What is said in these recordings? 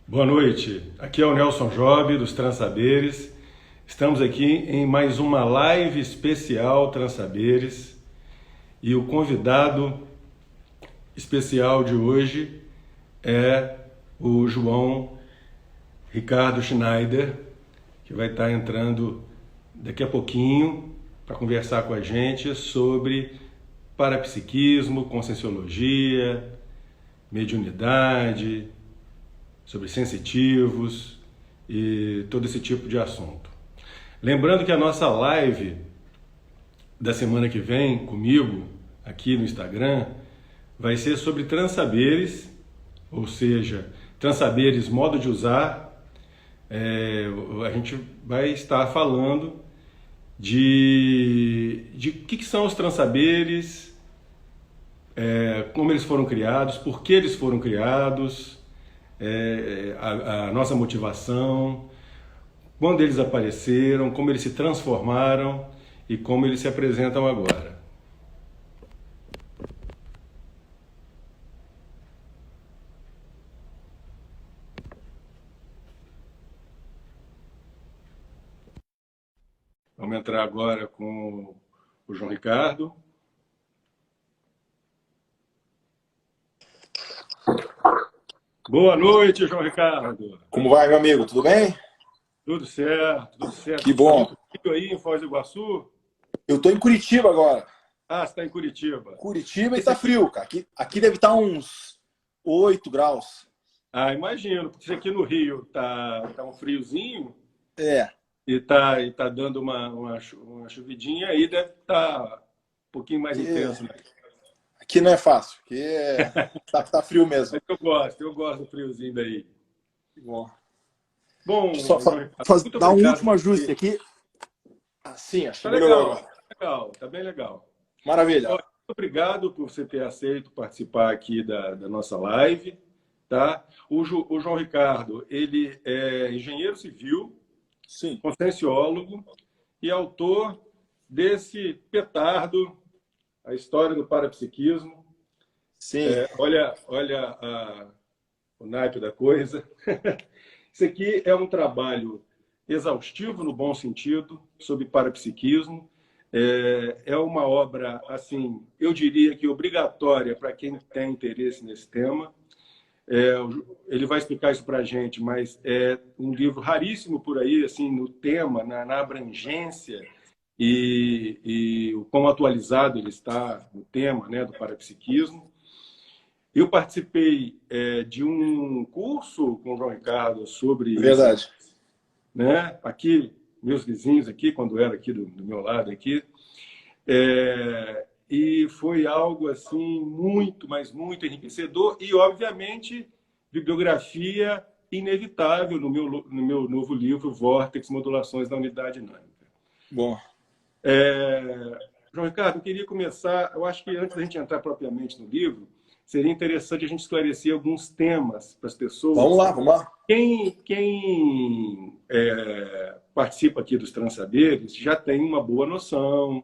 Boa noite, aqui é o Nelson Job dos Transaberes. Estamos aqui em mais uma live especial Transaberes e o convidado especial de hoje é o João Ricardo Schneider, que vai estar entrando daqui a pouquinho para conversar com a gente sobre parapsiquismo, conscienciologia, mediunidade, sobre sensitivos e todo esse tipo de assunto. Lembrando que a nossa live da semana que vem, comigo, aqui no Instagram, vai ser sobre transaberes, ou seja, transaberes, modo de usar. A gente vai estar falando de o que são os transaberes, como eles foram criados, por que eles foram criados, a nossa motivação, quando eles apareceram, como eles se transformaram e como eles se apresentam agora. Vamos entrar agora com o João Ricardo. Boa noite, João Ricardo. Como vai, meu amigo? Tudo bem? Tudo certo, tudo certo. Que Você está bom. muito frio aí em Foz do Iguaçu? Eu tô em Curitiba agora. Ah, você está em Curitiba. Curitiba e Esse tá aqui... frio, cara. Aqui deve estar uns 8 graus. Ah, imagino, porque isso aqui no Rio tá um friozinho É. e tá dando uma chuvidinha, aí deve estar um pouquinho mais Aqui, intenso, né? aqui não é fácil. Tá frio mesmo. Mas eu gosto do friozinho daí. Que bom. Deixa eu Bom, só João Ricardo, muito dar um obrigado último por ajuste ter... aqui. Assim, acho que Tá melhorou legal, agora. tá legal, tá bem legal. Maravilha. Olha, muito obrigado por você ter aceito participar aqui da nossa live, tá? O João Ricardo, ele é engenheiro civil, Sim. conscienciólogo e autor desse petardo, A História do Parapsiquismo. Sim. Olha o naipe da coisa. Isso aqui é um trabalho exaustivo no bom sentido, sobre parapsiquismo. É uma obra, assim, eu diria que obrigatória para quem tem interesse nesse tema. Ele vai explicar isso para a gente, mas é um livro raríssimo por aí, assim, no tema, na abrangência e o quão atualizado ele está no tema, né, do parapsiquismo. Eu participei de um curso com o João Ricardo sobre esse, Verdade. né? Aqui, meus vizinhos aqui, quando era aqui do meu lado aqui, e foi algo assim muito, mas muito enriquecedor e, obviamente, bibliografia inevitável no meu novo livro, Vórtex, Modulações da Unidade Dinâmica. Bom. João Ricardo, eu queria começar, eu acho que antes da gente entrar propriamente no livro, seria interessante a gente esclarecer alguns temas para as Vamos pessoas. lá, vamos lá. Quem participa aqui dos Transaberes já tem uma boa noção,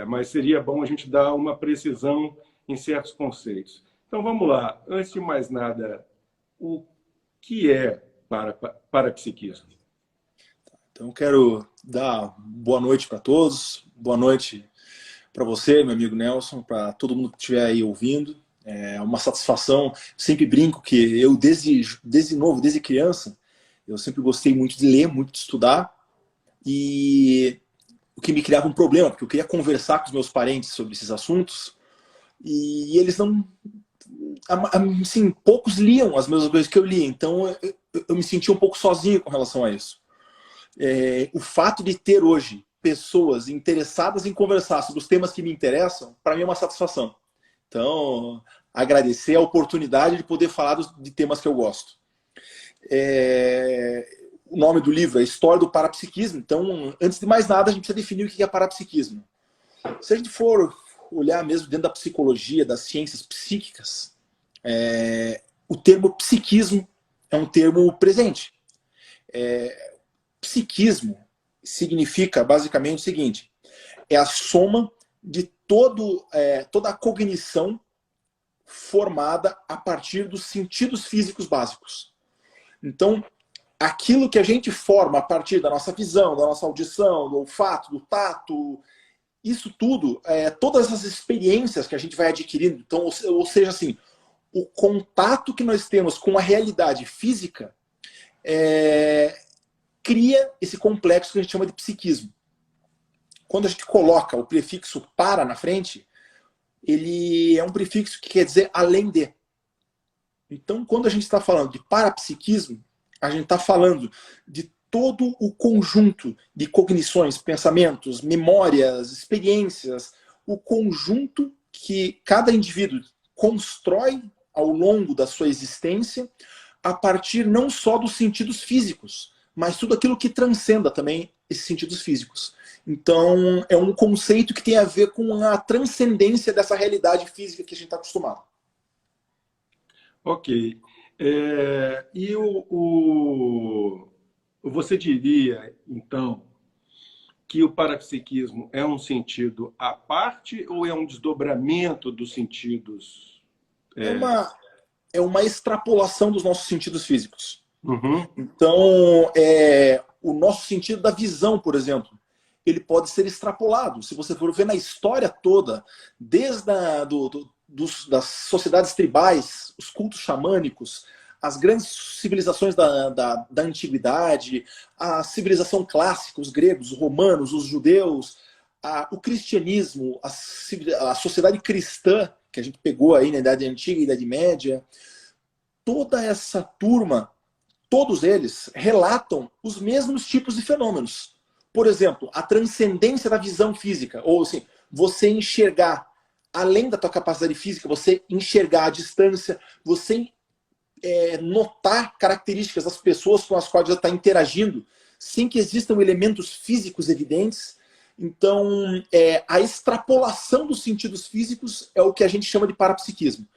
mas seria bom a gente dar uma precisão em certos conceitos. Então vamos lá. Antes de mais nada, o que é parapsiquismo? Então, quero dar boa noite para todos. Boa noite para você, meu amigo Nelson, para todo mundo que estiver aí ouvindo. É uma satisfação. Sempre brinco que eu, desde novo, desde criança, eu sempre gostei muito de ler, muito de estudar. E o que me criava um problema, porque eu queria conversar com os meus parentes sobre esses assuntos e eles não... Assim, poucos liam as mesmas coisas que eu lia. Então, eu me sentia um pouco sozinho com relação a isso. O fato de ter hoje pessoas interessadas em conversar sobre os temas que me interessam, para mim é uma satisfação. Então, agradecer a oportunidade de poder falar de temas que eu gosto. O nome do livro é História do Parapsiquismo. Então, antes de mais nada, a gente precisa definir o que é parapsiquismo. Se a gente for olhar mesmo dentro da psicologia, das ciências psíquicas, o termo psiquismo é um termo presente. Psiquismo significa basicamente o seguinte: é a soma de toda a cognição formada a partir dos sentidos físicos básicos. Então, aquilo que a gente forma a partir da nossa visão, da nossa audição, do olfato, do tato, isso tudo, todas as experiências que a gente vai adquirindo, então, ou seja, assim, o contato que nós temos com a realidade física cria esse complexo que a gente chama de psiquismo. Quando a gente coloca o prefixo para na frente, ele é um prefixo que quer dizer além de. Então, quando a gente está falando de parapsiquismo, a gente está falando de todo o conjunto de cognições, pensamentos, memórias, experiências, o conjunto que cada indivíduo constrói ao longo da sua existência a partir não só dos sentidos físicos, mas tudo aquilo que transcenda também esses sentidos físicos. Então, é um conceito que tem a ver com a transcendência dessa realidade física que a gente está acostumado. Ok. E você diria, então, que o parapsiquismo é um sentido à parte ou é um desdobramento dos sentidos? É uma extrapolação dos nossos sentidos físicos. Uhum. Então, o nosso sentido da visão, por exemplo, ele pode ser extrapolado. Se você for ver na história toda, desde das sociedades tribais, os cultos xamânicos, as grandes civilizações da antiguidade, a civilização clássica, os gregos, os romanos, os judeus, o cristianismo, a sociedade cristã, que a gente pegou aí na Idade Antiga e Idade Média, toda essa turma, todos eles relatam os mesmos tipos de fenômenos. Por exemplo, a transcendência da visão física, ou assim, você enxergar além da tua capacidade física, você enxergar a distância, você notar características das pessoas com as quais você está interagindo, sem que existam elementos físicos evidentes. Então, a extrapolação dos sentidos físicos é o que a gente chama de parapsiquismo.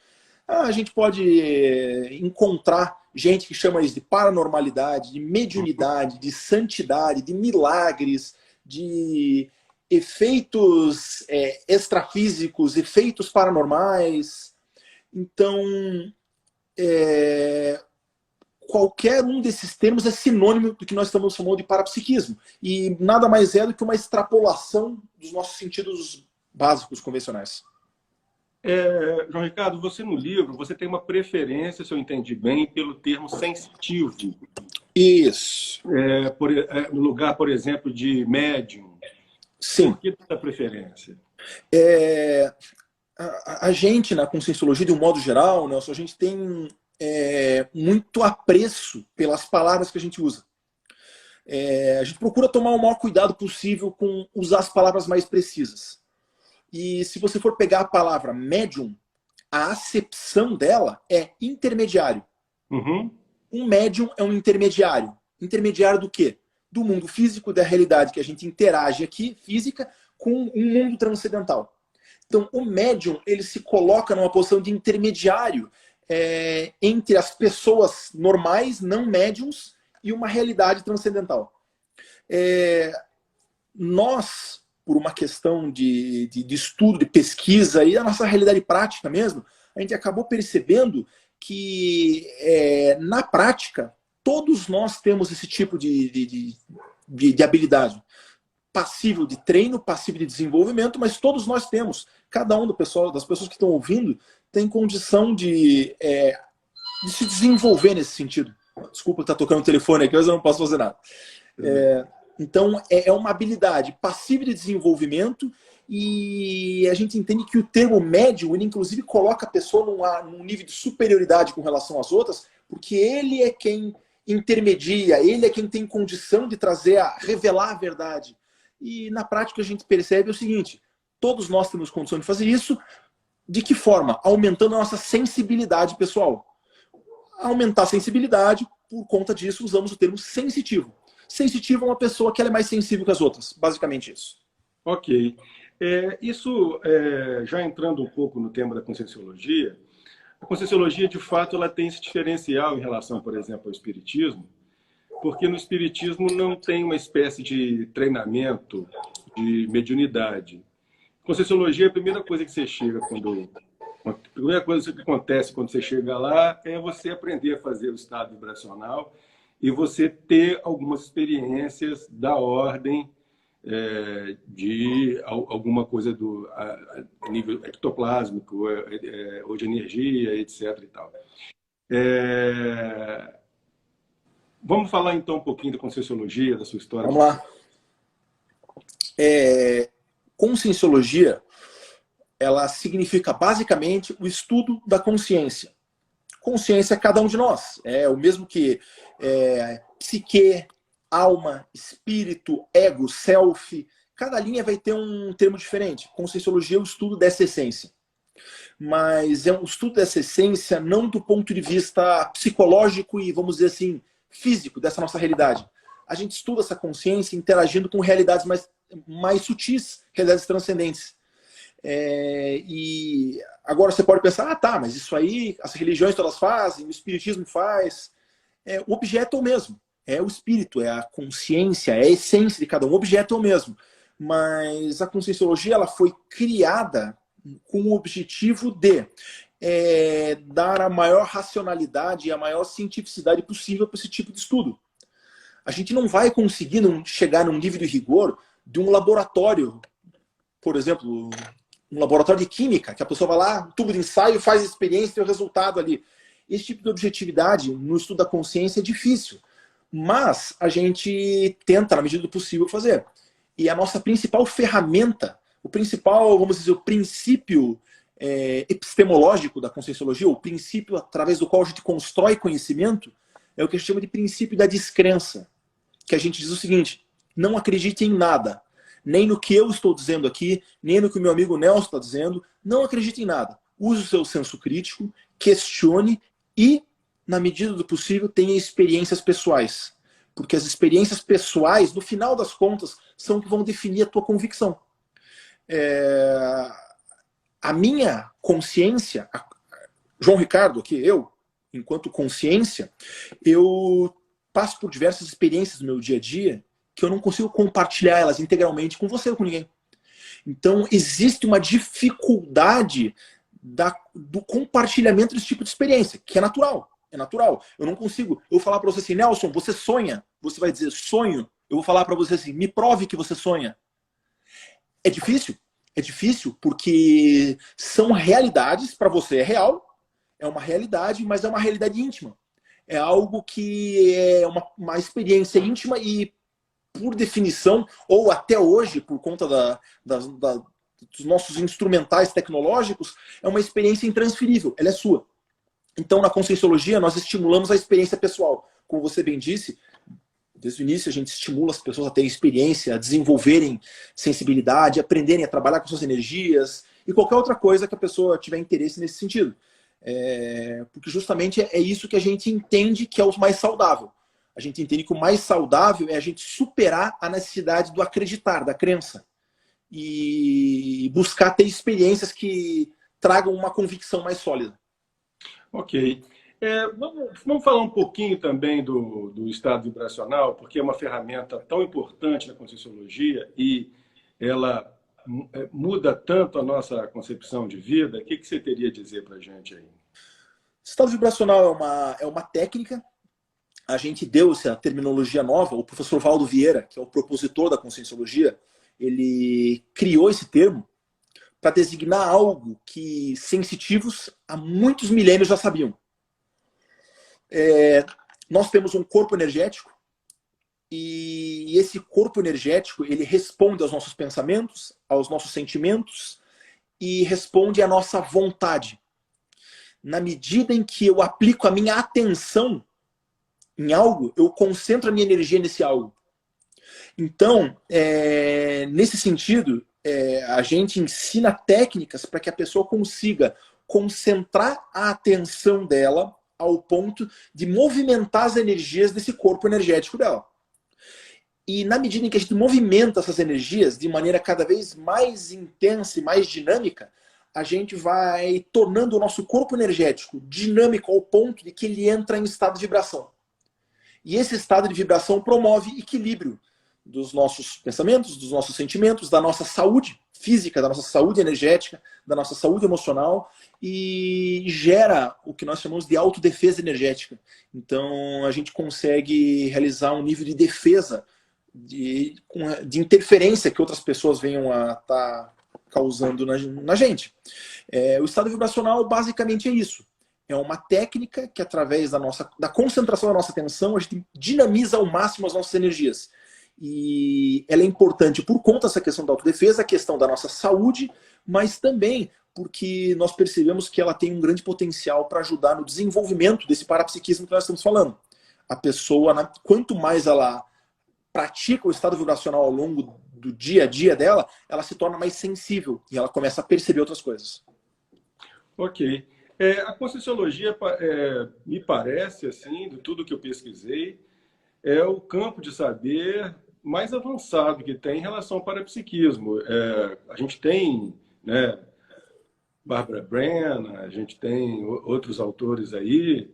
A gente pode encontrar gente que chama isso de paranormalidade, de mediunidade, de santidade, de milagres, de efeitos extrafísicos, efeitos paranormais. Então, qualquer um desses termos é sinônimo do que nós estamos chamando de parapsiquismo. E nada mais é do que uma extrapolação dos nossos sentidos básicos, convencionais. João Ricardo, você no livro, você tem uma preferência, se eu entendi bem, pelo termo sensitivo. Isso. No lugar, por exemplo, de médium. Sim. Por que essa preferência? A gente, na Conscienciologia, de um modo geral, Nelson, a gente tem muito apreço pelas palavras que a gente usa. A gente procura tomar o maior cuidado possível com usar as palavras mais precisas. E se você for pegar a palavra médium, a acepção dela é intermediário. Uhum. Um médium é um intermediário. Intermediário do quê? Do mundo físico, da realidade que a gente interage aqui, física, com um mundo transcendental. Então, o médium, ele se coloca numa posição de intermediário entre as pessoas normais, não médiums, e uma realidade transcendental. Nós, por uma questão de estudo, de pesquisa e a nossa realidade prática mesmo, a gente acabou percebendo que, na prática, todos nós temos esse tipo de habilidade. Passível de treino, passível de desenvolvimento, mas todos nós temos. Cada um das pessoas que estão ouvindo tem condição de se desenvolver nesse sentido. Desculpa estar tocando o telefone aqui, mas eu não posso fazer nada. Então, é uma habilidade passível de desenvolvimento e a gente entende que o termo médium, ele inclusive coloca a pessoa num nível de superioridade com relação às outras, porque ele é quem intermedia, ele é quem tem condição de revelar a verdade. E na prática a gente percebe o seguinte, todos nós temos condição de fazer isso. De que forma? Aumentando a nossa sensibilidade pessoal. Aumentar a sensibilidade, por conta disso, usamos o termo sensitivo. Sensitivo é uma pessoa que ela é mais sensível que as outras. Basicamente isso. Ok. Já entrando um pouco no tema da Conscienciologia, a Conscienciologia, de fato, ela tem esse diferencial em relação, por exemplo, ao Espiritismo, porque no Espiritismo não tem uma espécie de treinamento de mediunidade. Conscienciologia é a primeira coisa que você chega quando A primeira coisa que acontece quando você chega lá é você aprender a fazer o estado vibracional e você ter algumas experiências da ordem de alguma coisa a nível ectoplásmico, ou de energia, etc. E tal. Vamos falar então um pouquinho da Conscienciologia, da sua história. Vamos lá. Conscienciologia, ela significa basicamente o estudo da consciência. Consciência é cada um de nós. É o mesmo que psique, alma, espírito, ego, self. Cada linha vai ter um termo diferente. Conscienciologia é o estudo dessa essência. Mas é um estudo dessa essência não do ponto de vista psicológico e, vamos dizer assim, físico dessa nossa realidade. A gente estuda essa consciência interagindo com realidades mais sutis, realidades transcendentes. E agora você pode pensar, tá, mas isso aí, as religiões todas fazem, o espiritismo faz. O objeto é o mesmo. É o espírito, é a consciência, é a essência de cada um. O objeto é o mesmo. Mas a conscienciologia ela foi criada com o objetivo de dar a maior racionalidade e a maior cientificidade possível para esse tipo de estudo. A gente não vai conseguir chegar num nível de rigor de um laboratório, por exemplo, um laboratório de química, que a pessoa vai lá, tubo de ensaio, faz experiência e tem o resultado ali. Esse tipo de objetividade no estudo da consciência é difícil, mas a gente tenta, na medida do possível, fazer. E a nossa principal ferramenta, o principal, vamos dizer, o princípio epistemológico da Conscienciologia, o princípio através do qual a gente constrói conhecimento, é o que a gente chama de princípio da descrença. Que a gente diz o seguinte: não acredite em nada. Nem no que eu estou dizendo aqui, nem no que o meu amigo Nelson está dizendo. Não acredite em nada. Use o seu senso crítico, questione e, na medida do possível, tenha experiências pessoais. Porque as experiências pessoais, no final das contas, são o que vão definir a tua convicção. A minha consciência, João Ricardo, aqui, eu, enquanto consciência, eu passo por diversas experiências no meu dia a dia que eu não consigo compartilhar elas integralmente com você ou com ninguém. Então, existe uma dificuldade do compartilhamento desse tipo de experiência, que é natural. É natural. Eu não consigo. Eu vou falar para você assim, Nelson, você sonha? Você vai dizer, sonho. Eu vou falar para você assim, me prove que você sonha. É difícil. É difícil porque são realidades, para você é real, é uma realidade, mas é uma realidade íntima. É algo que é uma experiência íntima e, por definição, ou até hoje, por conta dos nossos instrumentais tecnológicos, é uma experiência intransferível, ela é sua. Então, na Conscienciologia, nós estimulamos a experiência pessoal. Como você bem disse, desde o início a gente estimula as pessoas a terem experiência, a desenvolverem sensibilidade, a aprenderem a trabalhar com suas energias e qualquer outra coisa que a pessoa tiver interesse nesse sentido. Porque justamente é isso que a gente entende que é o mais saudável. A gente entende que o mais saudável é a gente superar a necessidade do acreditar, da crença. E buscar ter experiências que tragam uma convicção mais sólida. Ok. Vamos falar um pouquinho também do estado vibracional, porque é uma ferramenta tão importante na Conscienciologia e ela muda tanto a nossa concepção de vida. O que você teria a dizer para a gente aí? Estado vibracional é uma técnica. A gente deu essa terminologia nova. O professor Valdo Vieira, que é o propositor da Conscienciologia, ele criou esse termo para designar algo que sensitivos há muitos milênios já sabiam. Nós temos um corpo energético e esse corpo energético ele responde aos nossos pensamentos, aos nossos sentimentos e responde à nossa vontade. Na medida em que eu aplico a minha atenção em algo, eu concentro a minha energia nesse algo. Então, nesse sentido, a gente ensina técnicas para que a pessoa consiga concentrar a atenção dela ao ponto de movimentar as energias desse corpo energético dela. E na medida em que a gente movimenta essas energias de maneira cada vez mais intensa e mais dinâmica, a gente vai tornando o nosso corpo energético dinâmico ao ponto de que ele entra em estado de vibração. E esse estado de vibração promove equilíbrio dos nossos pensamentos, dos nossos sentimentos, da nossa saúde física, da nossa saúde energética, da nossa saúde emocional e gera o que nós chamamos de autodefesa energética. Então, a gente consegue realizar um nível de defesa de interferência que outras pessoas venham a estar causando na gente. O estado vibracional basicamente é isso. É uma técnica que, através da concentração da nossa atenção, a gente dinamiza ao máximo as nossas energias. E ela é importante por conta dessa questão da autodefesa, a questão da nossa saúde, mas também porque nós percebemos que ela tem um grande potencial para ajudar no desenvolvimento desse parapsiquismo que nós estamos falando. A pessoa, quanto mais ela pratica o estado vibracional ao longo do dia a dia dela, ela se torna mais sensível e ela começa a perceber outras coisas. Ok. A Conscienciologia, me parece, assim, de tudo que eu pesquisei, é o campo de saber mais avançado que tem em relação ao parapsiquismo. A gente tem, né, Barbara Brennan, a gente tem outros autores aí,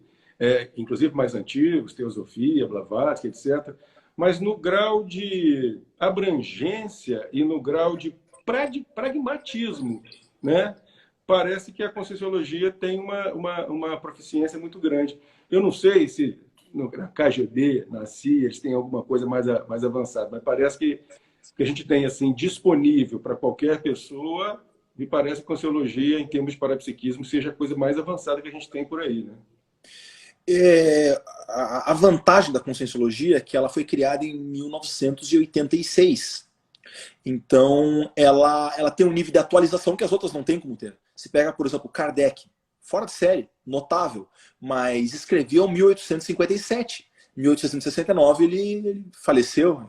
inclusive mais antigos, Teosofia, Blavatsky, etc. Mas no grau de abrangência e no grau de pragmatismo, né, parece que a Conscienciologia tem uma proficiência muito grande. Eu não sei se na KGB, na CIA, eles têm alguma coisa mais avançada, mas parece que a gente tem assim disponível para qualquer pessoa. Me parece que a Conscienciologia, em termos de parapsiquismo, seja a coisa mais avançada que a gente tem por aí, né? A vantagem da Conscienciologia é que ela foi criada em 1986. Então, ela tem um nível de atualização que as outras não têm como ter. Se pega, por exemplo, Kardec, fora de série, notável, mas escreveu em 1857. Em 1869 ele faleceu,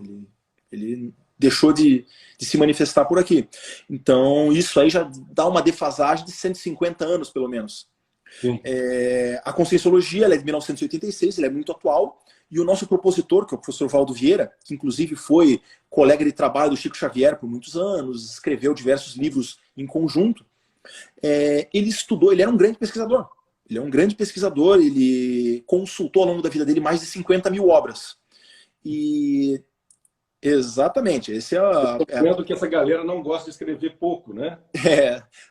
ele deixou de se manifestar por aqui. Então, isso aí já dá uma defasagem de 150 anos, pelo menos. A Conscienciologia ela é de 1986, ela é muito atual, e o nosso propositor, que é o professor Valdo Vieira, que inclusive foi colega de trabalho do Chico Xavier por muitos anos, escreveu diversos livros em conjunto, ele estudou, ele era um grande pesquisador. Ele é um grande pesquisador, ele consultou ao longo da vida dele mais de 50 mil obras. E exatamente, esse vendo que essa galera não gosta de escrever pouco, né?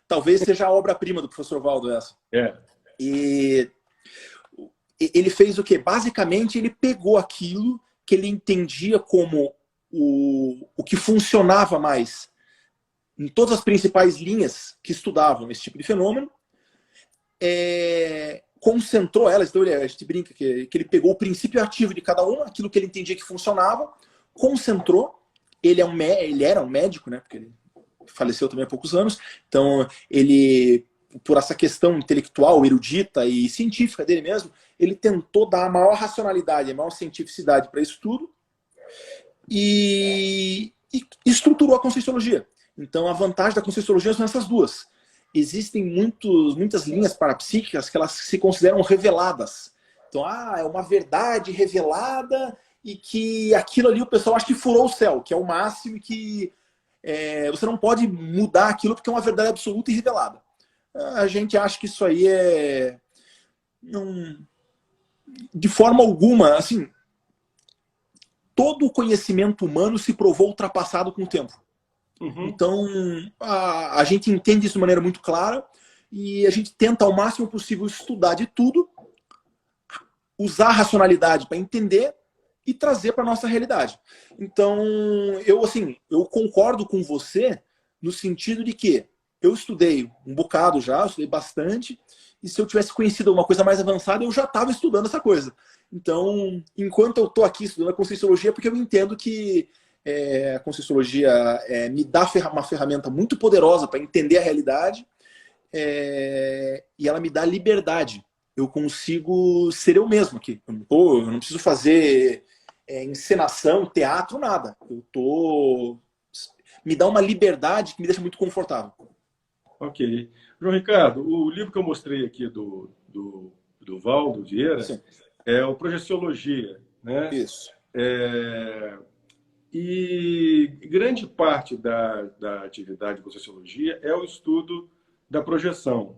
Talvez seja a obra-prima do professor Valdo essa. E ele fez o quê? Basicamente, ele pegou aquilo que ele entendia como o que funcionava mais em todas as principais linhas que estudavam esse tipo de fenômeno, concentrou elas, então a gente brinca que ele pegou o princípio ativo de cada uma, aquilo que ele entendia que funcionava, concentrou. Ele era um médico, né? Porque ele faleceu também há poucos anos, então ele, por essa questão intelectual, erudita e científica dele mesmo, ele tentou dar a maior racionalidade, a maior cientificidade para isso tudo e estruturou a Conscienciologia. Então, a vantagem da Conscienciologia são essas duas. Existem muitas linhas parapsíquicas que elas se consideram reveladas. Então, é uma verdade revelada e que aquilo ali o pessoal acha que furou o céu, que é o máximo e que você não pode mudar aquilo porque é uma verdade absoluta e revelada. A gente acha que isso aí de forma alguma, assim, todo o conhecimento humano se provou ultrapassado com o tempo. Então, a gente entende isso de maneira muito clara e a gente tenta ao máximo possível estudar de tudo, usar a racionalidade para entender e trazer para a nossa realidade. Então, eu concordo com você no sentido de que eu estudei um bocado já, eu estudei bastante, e se eu tivesse conhecido alguma coisa mais avançada, eu já estava estudando essa coisa. Então, enquanto eu estou aqui estudando a Conscienciologia, é porque eu entendo que a Conscienciologia me dá uma ferramenta muito poderosa para entender a realidade e ela me dá liberdade. Eu consigo ser eu mesmo aqui. Eu não preciso fazer encenação, teatro, nada. Me dá uma liberdade que me deixa muito confortável. Ok. João Ricardo, o livro que eu mostrei aqui do Valdo Vieira é o Projeciologia, né? Isso. E grande parte da atividade de Conscienciologia é o estudo da projeção.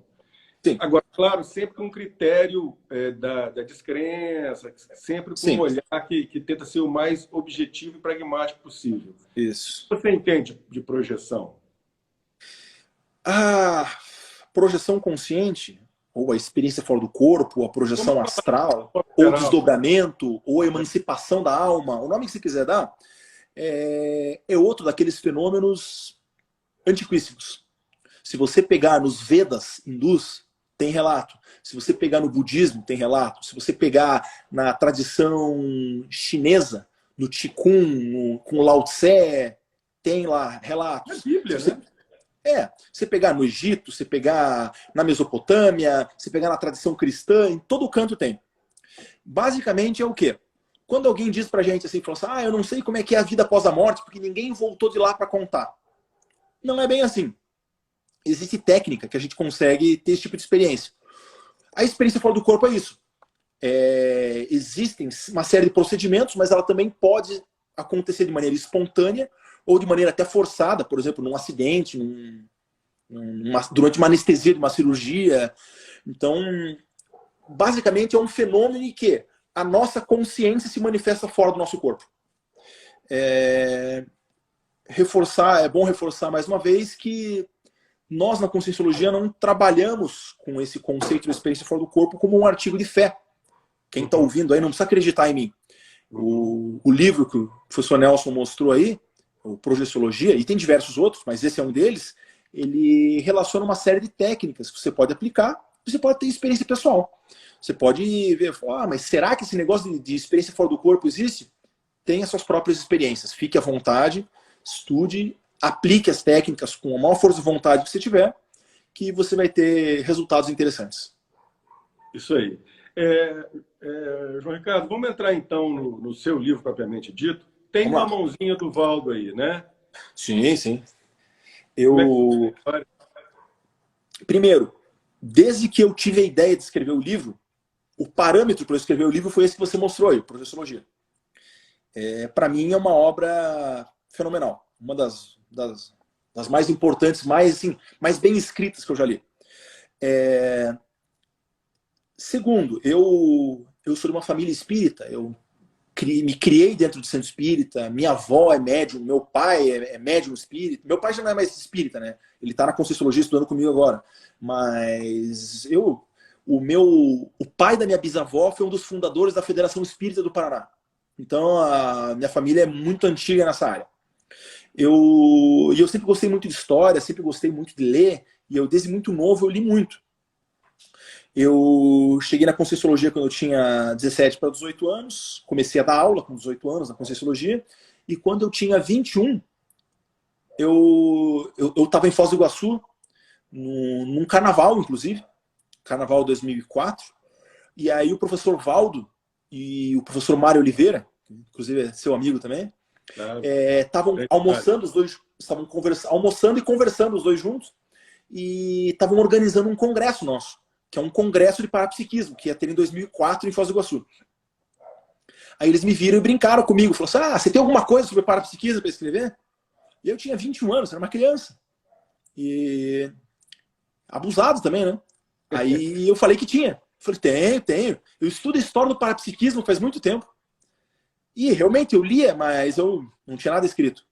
Sim. Agora, claro, sempre com um critério da descrença, sempre com um Sim. olhar que tenta ser o mais objetivo e pragmático possível. Isso. Você entende de projeção? A projeção consciente, ou a experiência fora do corpo, ou a Vamos projeção falar astral, de ou geral. desdobramento, ou emancipação da alma, o nome que você quiser dar, é outro daqueles fenômenos antiquíssimos. Se você pegar nos Vedas hindus, tem relato. Se você pegar no budismo, tem relato. Se você pegar na tradição chinesa, no Qigong, com Lao Tse, tem lá É relatos. Bíblia, Se você, né? você pegar no Egito, você pegar na Mesopotâmia, você pegar na tradição cristã, em todo canto tem. Basicamente é o quê? Quando alguém diz pra gente assim, fala assim, eu não sei como é que é a vida após a morte, porque ninguém voltou de lá para contar. Não é bem assim. Existe técnica que a gente consegue ter esse tipo de experiência. A experiência fora do corpo é isso. Existem uma série de procedimentos, mas ela também pode acontecer de maneira espontânea ou de maneira até forçada, por exemplo, num acidente, durante uma anestesia de uma cirurgia. Então, basicamente é um fenômeno em que a nossa consciência se manifesta fora do nosso corpo. É bom reforçar mais uma vez que nós, na Conscienciologia, não trabalhamos com esse conceito de experiência fora do corpo como um artigo de fé. Quem está ouvindo aí não precisa acreditar em mim. O livro que o professor Nelson mostrou aí, o Projeciologia, e tem diversos outros, mas esse é um deles, ele relaciona uma série de técnicas que você pode aplicar e você pode ter experiência pessoal. Você pode ver, mas será que esse negócio de experiência fora do corpo existe? Tenha suas próprias experiências. Fique à vontade, estude, aplique as técnicas com a maior força de vontade que você tiver, que você vai ter resultados interessantes. Isso aí. João Ricardo, vamos entrar então no seu livro propriamente dito. Tem uma mãozinha do Valdo aí, né? Sim, sim. Primeiro, desde que eu tive a ideia de escrever o livro, o parâmetro para eu escrever o livro foi esse que você mostrou aí, Projeciologia. Para mim é uma obra fenomenal. Uma das mais importantes, mais bem escritas que eu já li. Segundo, eu sou de uma família espírita. Eu me criei dentro do centro espírita. Minha avó é médium, meu pai é médium espírita. Meu pai já não é mais espírita, né? Ele está na Conscienciologia estudando comigo agora. Mas o pai da minha bisavó foi um dos fundadores da Federação Espírita do Paraná. Então a minha família é muito antiga nessa área. Eu sempre gostei muito de história, sempre gostei muito de ler, e desde muito novo eu li muito. Eu cheguei na Conscienciologia quando eu tinha 17 para 18 anos, comecei a dar aula com 18 anos na Conscienciologia, e quando eu tinha 21, eu estava em Foz do Iguaçu, num carnaval, inclusive, carnaval 2004, e aí o professor Valdo e o professor Mário Oliveira, que inclusive é seu amigo também, estavam almoçando, os dois estavam almoçando e conversando os dois juntos, e estavam organizando um congresso nosso, que é um congresso de parapsiquismo, que ia ter em 2004 em Foz do Iguaçu. Aí eles me viram e brincaram comigo, falaram assim, você tem alguma coisa sobre parapsiquismo para escrever? E eu tinha 21 anos, era uma criança. E abusado também, né? Aí eu falei que tinha. Falei, tenho. Eu estudo a história do parapsiquismo faz muito tempo. E realmente eu lia, mas eu não tinha nada escrito.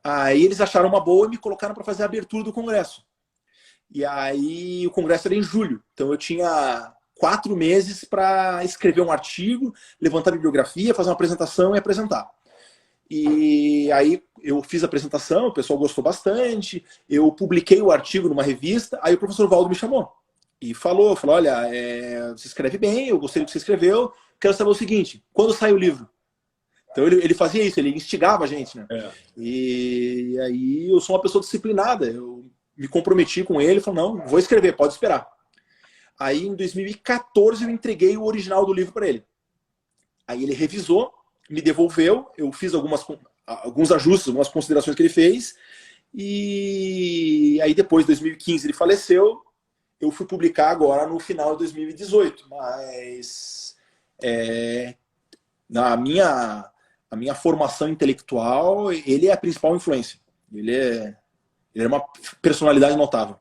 Aí eles acharam uma boa e me colocaram para fazer a abertura do congresso. E aí o congresso era em julho. Então eu tinha 4 meses para escrever um artigo, levantar a bibliografia, fazer uma apresentação e apresentar. E aí eu fiz a apresentação, o pessoal gostou bastante, eu publiquei o artigo numa revista, aí o professor Valdo me chamou. E falou, olha, você escreve bem, eu gostei do que você escreveu, quero saber o seguinte, quando sai o livro? Então ele fazia isso, ele instigava a gente, né? E aí eu sou uma pessoa disciplinada, eu me comprometi com ele, falei, não, vou escrever, pode esperar. Aí em 2014 eu entreguei o original do livro para ele. Aí ele revisou, me devolveu, eu fiz alguns ajustes, algumas considerações que ele fez, e aí depois, em 2015, ele faleceu, eu fui publicar agora no final de 2018, mas a minha formação intelectual, ele é a principal influência. Ele é uma personalidade notável.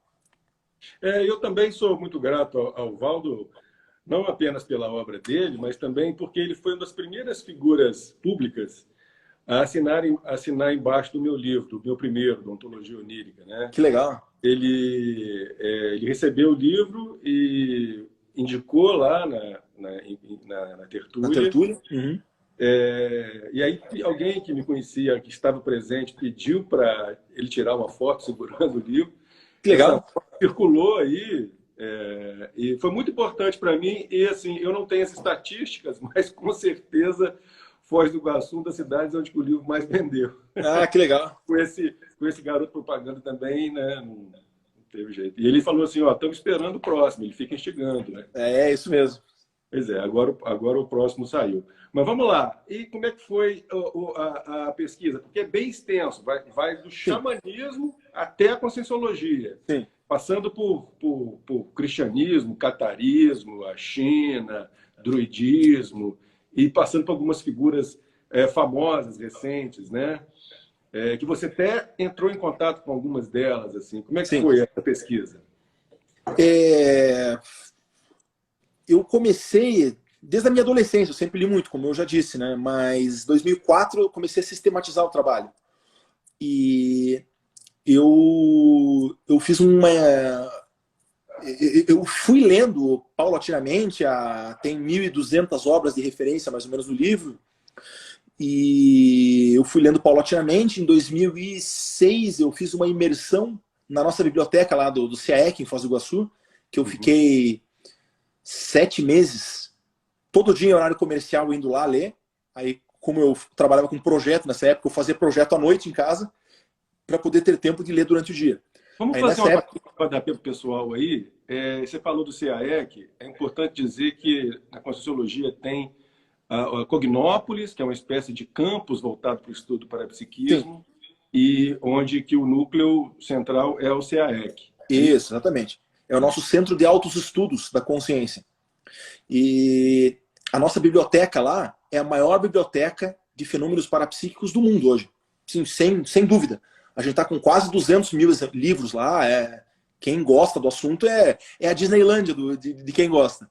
Eu também sou muito grato ao Valdo, não apenas pela obra dele, mas também porque ele foi uma das primeiras figuras públicas a assinar embaixo do meu livro, do meu primeiro, da Ontologia Onírica, né? Que legal. Ele recebeu o livro e indicou lá na Na tertúlia. tertúlia? Uhum. E aí alguém que me conhecia, que estava presente, pediu para ele tirar uma foto segurando o livro. Que Essa legal. foto circulou aí e foi muito importante para mim. E assim, eu não tenho essas estatísticas, mas com certeza Foz do Iguaçu, uma das cidades onde o livro mais vendeu. Ah, que legal. Com esse garoto propaganda também, né? Não teve jeito. E ele falou assim, ó, estamos esperando o próximo. Ele fica instigando, né? É isso mesmo. Pois é, agora o próximo saiu. Mas vamos lá. E como é que foi a pesquisa? Porque é bem extenso. Vai do Sim, xamanismo até a conscienciologia, sim. passando por cristianismo, catarismo, a China, druidismo, e passando por algumas figuras famosas, recentes, né? Que você até entrou em contato com algumas delas. Assim. Como é que Sim. foi essa pesquisa? Eu comecei desde a minha adolescência, eu sempre li muito, como eu já disse, né? Mas em 2004 eu comecei a sistematizar o trabalho. E eu fiz uma... Eu fui lendo paulatinamente, tem 1.200 obras de referência, mais ou menos, no livro, e eu fui lendo paulatinamente. Em 2006 eu fiz uma imersão na nossa biblioteca lá do CAEC, em Foz do Iguaçu, que eu fiquei 7 meses, todo dia em horário comercial, indo lá ler. Aí, como eu trabalhava com projeto nessa época, eu fazia projeto à noite em casa, para poder ter tempo de ler durante o dia. Vamos Aí, fazer nessa uma época... para para o pessoal aí. Você falou do CAEC. É importante dizer que na Conscienciologia tem a Cognópolis, que é uma espécie de campus voltado para o estudo do Sim, parapsiquismo, e onde que o núcleo central é o CAEC. É isso? isso, exatamente. É o nosso centro de altos estudos da consciência. E a nossa biblioteca lá é a maior biblioteca de fenômenos parapsíquicos do mundo hoje. Sim, sem dúvida. A gente está com quase 200 mil livros lá. Quem gosta do assunto é a Disneylândia de quem gosta.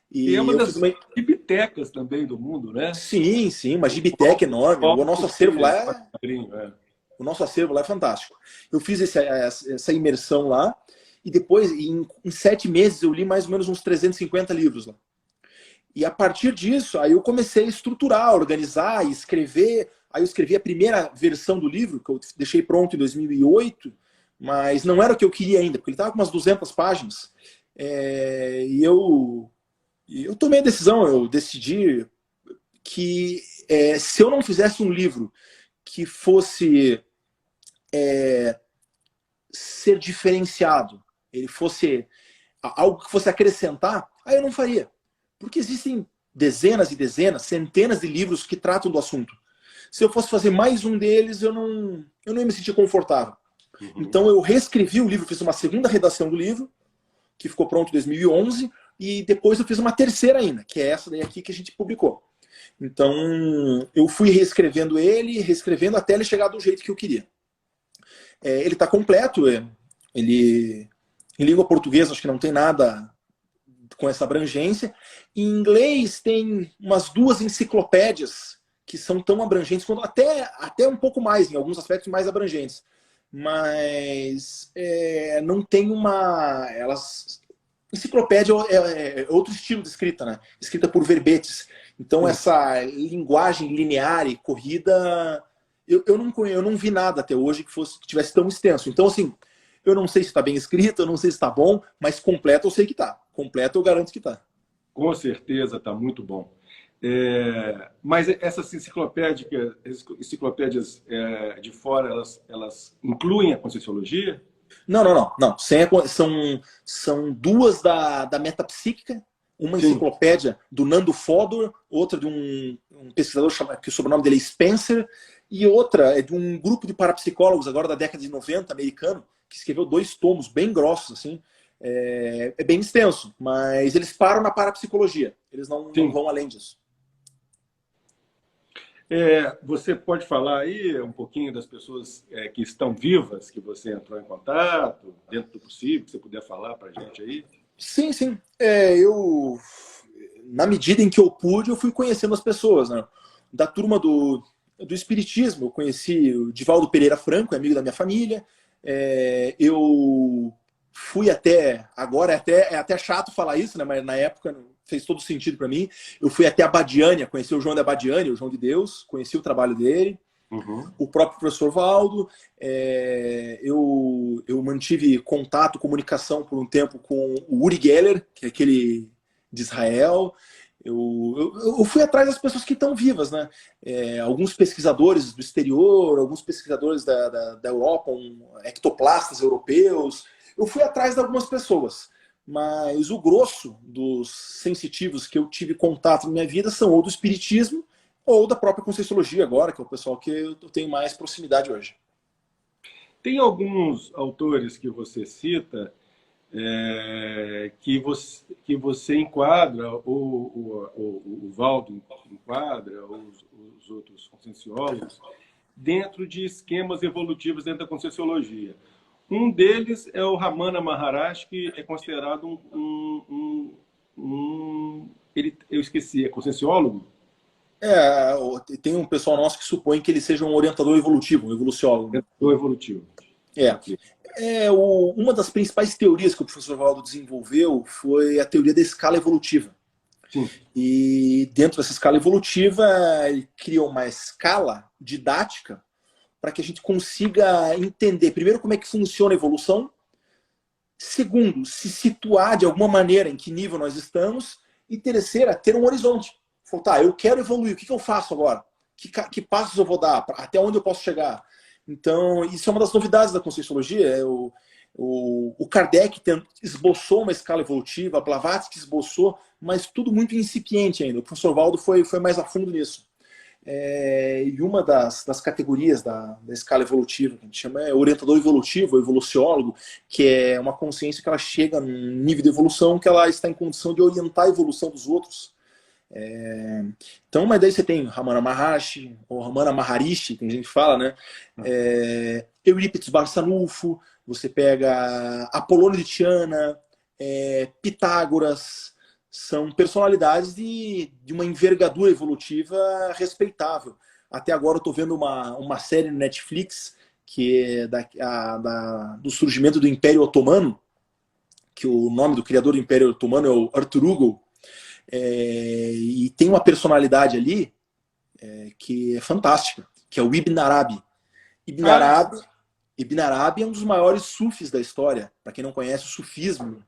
E é E uma eu fiz das uma... bibliotecas também do mundo, né? Sim, uma gibiteca enorme. O nosso acervo lá o nosso acervo lá é fantástico. Eu fiz essa imersão lá e depois, em 7 meses, eu li mais ou menos uns 350 livros lá. E a partir disso, aí eu comecei a estruturar, organizar e escrever. Aí eu escrevi a primeira versão do livro, que eu deixei pronto em 2008, mas não era o que eu queria ainda, porque ele estava com umas 200 páginas. E eu tomei a decisão, eu decidi que se eu não fizesse um livro que fosse ser diferenciado, ele fosse algo que fosse acrescentar, aí eu não faria. Porque existem dezenas e dezenas, centenas de livros que tratam do assunto. Se eu fosse fazer mais um deles, eu não ia me sentir confortável. Uhum. Então eu reescrevi o livro, fiz uma segunda redação do livro, que ficou pronto em 2011, e depois eu fiz uma terceira ainda, que é essa daí aqui que a gente publicou. Então eu fui reescrevendo até ele chegar do jeito que eu queria. Ele está completo, ele em língua portuguesa acho que não tem nada com essa abrangência. Em inglês tem umas 2 enciclopédias que são tão abrangentes quanto até um pouco mais, em alguns aspectos mais abrangentes. Mas não tem uma... Enciclopédia é outro estilo de escrita, né? Escrita por verbetes. Então essa linguagem linear e corrida, eu não vi nada até hoje que tivesse tão extenso. Então, assim, eu não sei se está bem escrito, eu não sei se está bom, mas completo eu sei que está. Completo eu garanto que está. Com certeza está muito bom. Mas essas enciclopédias de fora, elas incluem a Conscienciologia? Não. São 2 da metapsíquica, uma Sim. enciclopédia do Nando Fodor, outra de um pesquisador que o sobrenome dele é Spencer, e outra é de um grupo de parapsicólogos agora da década de 90, americano, que escreveu 2 tomos bem grossos, assim. É bem extenso, mas eles param na parapsicologia. Eles não vão além disso. Você pode falar aí um pouquinho das pessoas que estão vivas, que você entrou em contato, dentro do possível, que você puder falar para a gente aí? Sim, sim. Na medida em que eu pude, eu fui conhecendo as pessoas, né? Da turma do Espiritismo, eu conheci o Divaldo Pereira Franco, é amigo da minha família. Eu fui agora é até chato falar isso, né? Mas na época fez todo sentido para mim. Eu fui até a Badiânia, conheci o João da Badiânia, o João de Deus, conheci o trabalho dele. Uhum. O próprio professor Valdo, eu mantive contato, comunicação por um tempo com o Uri Geller, que é aquele de Israel. Eu fui atrás das pessoas que estão vivas, né? Alguns pesquisadores do exterior, alguns pesquisadores da Europa, ectoplastas europeus. Eu fui atrás de algumas pessoas, mas o grosso dos sensitivos que eu tive contato na minha vida são ou do espiritismo ou da própria Conscienciologia agora, que é o pessoal que eu tenho mais proximidade hoje. Tem alguns autores que você cita que você enquadra, ou o Valdo enquadra, ou os outros conscienciólogos, dentro de esquemas evolutivos dentro da Conscienciologia. Um deles é o Ramana Maharaj, que é considerado eu esqueci, é conscienciólogo? Tem um pessoal nosso que supõe que ele seja um orientador evolutivo, um evoluciólogo. Orientador evolutivo. Okay. Uma das principais teorias que o professor Valdo desenvolveu foi a teoria da escala evolutiva. Sim. E dentro dessa escala evolutiva, ele criou uma escala didática para que a gente consiga entender, primeiro, como é que funciona a evolução, segundo, se situar de alguma maneira em que nível nós estamos, e terceira, ter um horizonte. Falou, eu quero evoluir, o que eu faço agora? Que passos eu vou dar? Até onde eu posso chegar? Então, isso é uma das novidades da Conscienciologia. O Kardec esboçou uma escala evolutiva, a Blavatsky esboçou, mas tudo muito incipiente ainda. O professor Valdo foi mais a fundo nisso. E uma das categorias da escala evolutiva, que a gente chama orientador evolutivo, evoluciólogo, que é uma consciência que ela chega num nível de evolução que ela está em condição de orientar a evolução dos outros. Então, mas daí você tem Ramana Maharshi, ou Ramana Maharishi, tem gente que fala, né? Eurípides Barçanufo, você pega Apolônio de Tiana, Pitágoras, são personalidades de uma envergadura evolutiva respeitável. Até agora eu estou vendo uma série no Netflix que é do surgimento do Império Otomano, que o nome do criador do Império Otomano é o Artur Ugol. E tem uma personalidade ali que é fantástica, que é o Ibn Arabi. Ibn Arabi é um dos maiores sufis da história. Para quem não conhece o sufismo,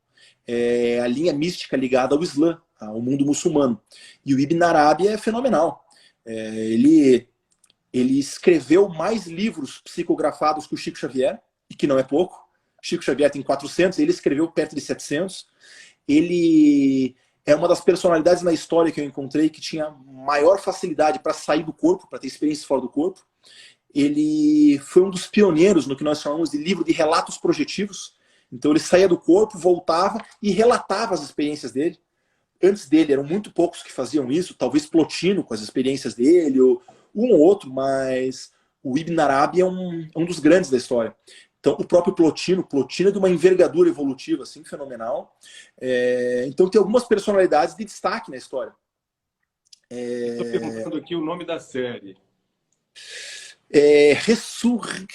é a linha mística ligada ao Islã, ao mundo muçulmano. E o Ibn Arabi é fenomenal. Ele escreveu mais livros psicografados que o Chico Xavier, e que não é pouco. O Chico Xavier tem 400, ele escreveu perto de 700. Ele é uma das personalidades na história que eu encontrei que tinha maior facilidade para sair do corpo, para ter experiências fora do corpo. Ele foi um dos pioneiros no que nós chamamos de livro de relatos projetivos. Então ele saía do corpo, voltava e relatava as experiências dele. Antes dele eram muito poucos que faziam isso, talvez Plotino com as experiências dele, ou um ou outro, mas o Ibn Arabi é um dos grandes da história. Então, o próprio Plotino é de uma envergadura evolutiva assim, fenomenal. Então, tem algumas personalidades de destaque na história. Estou perguntando aqui o nome da série.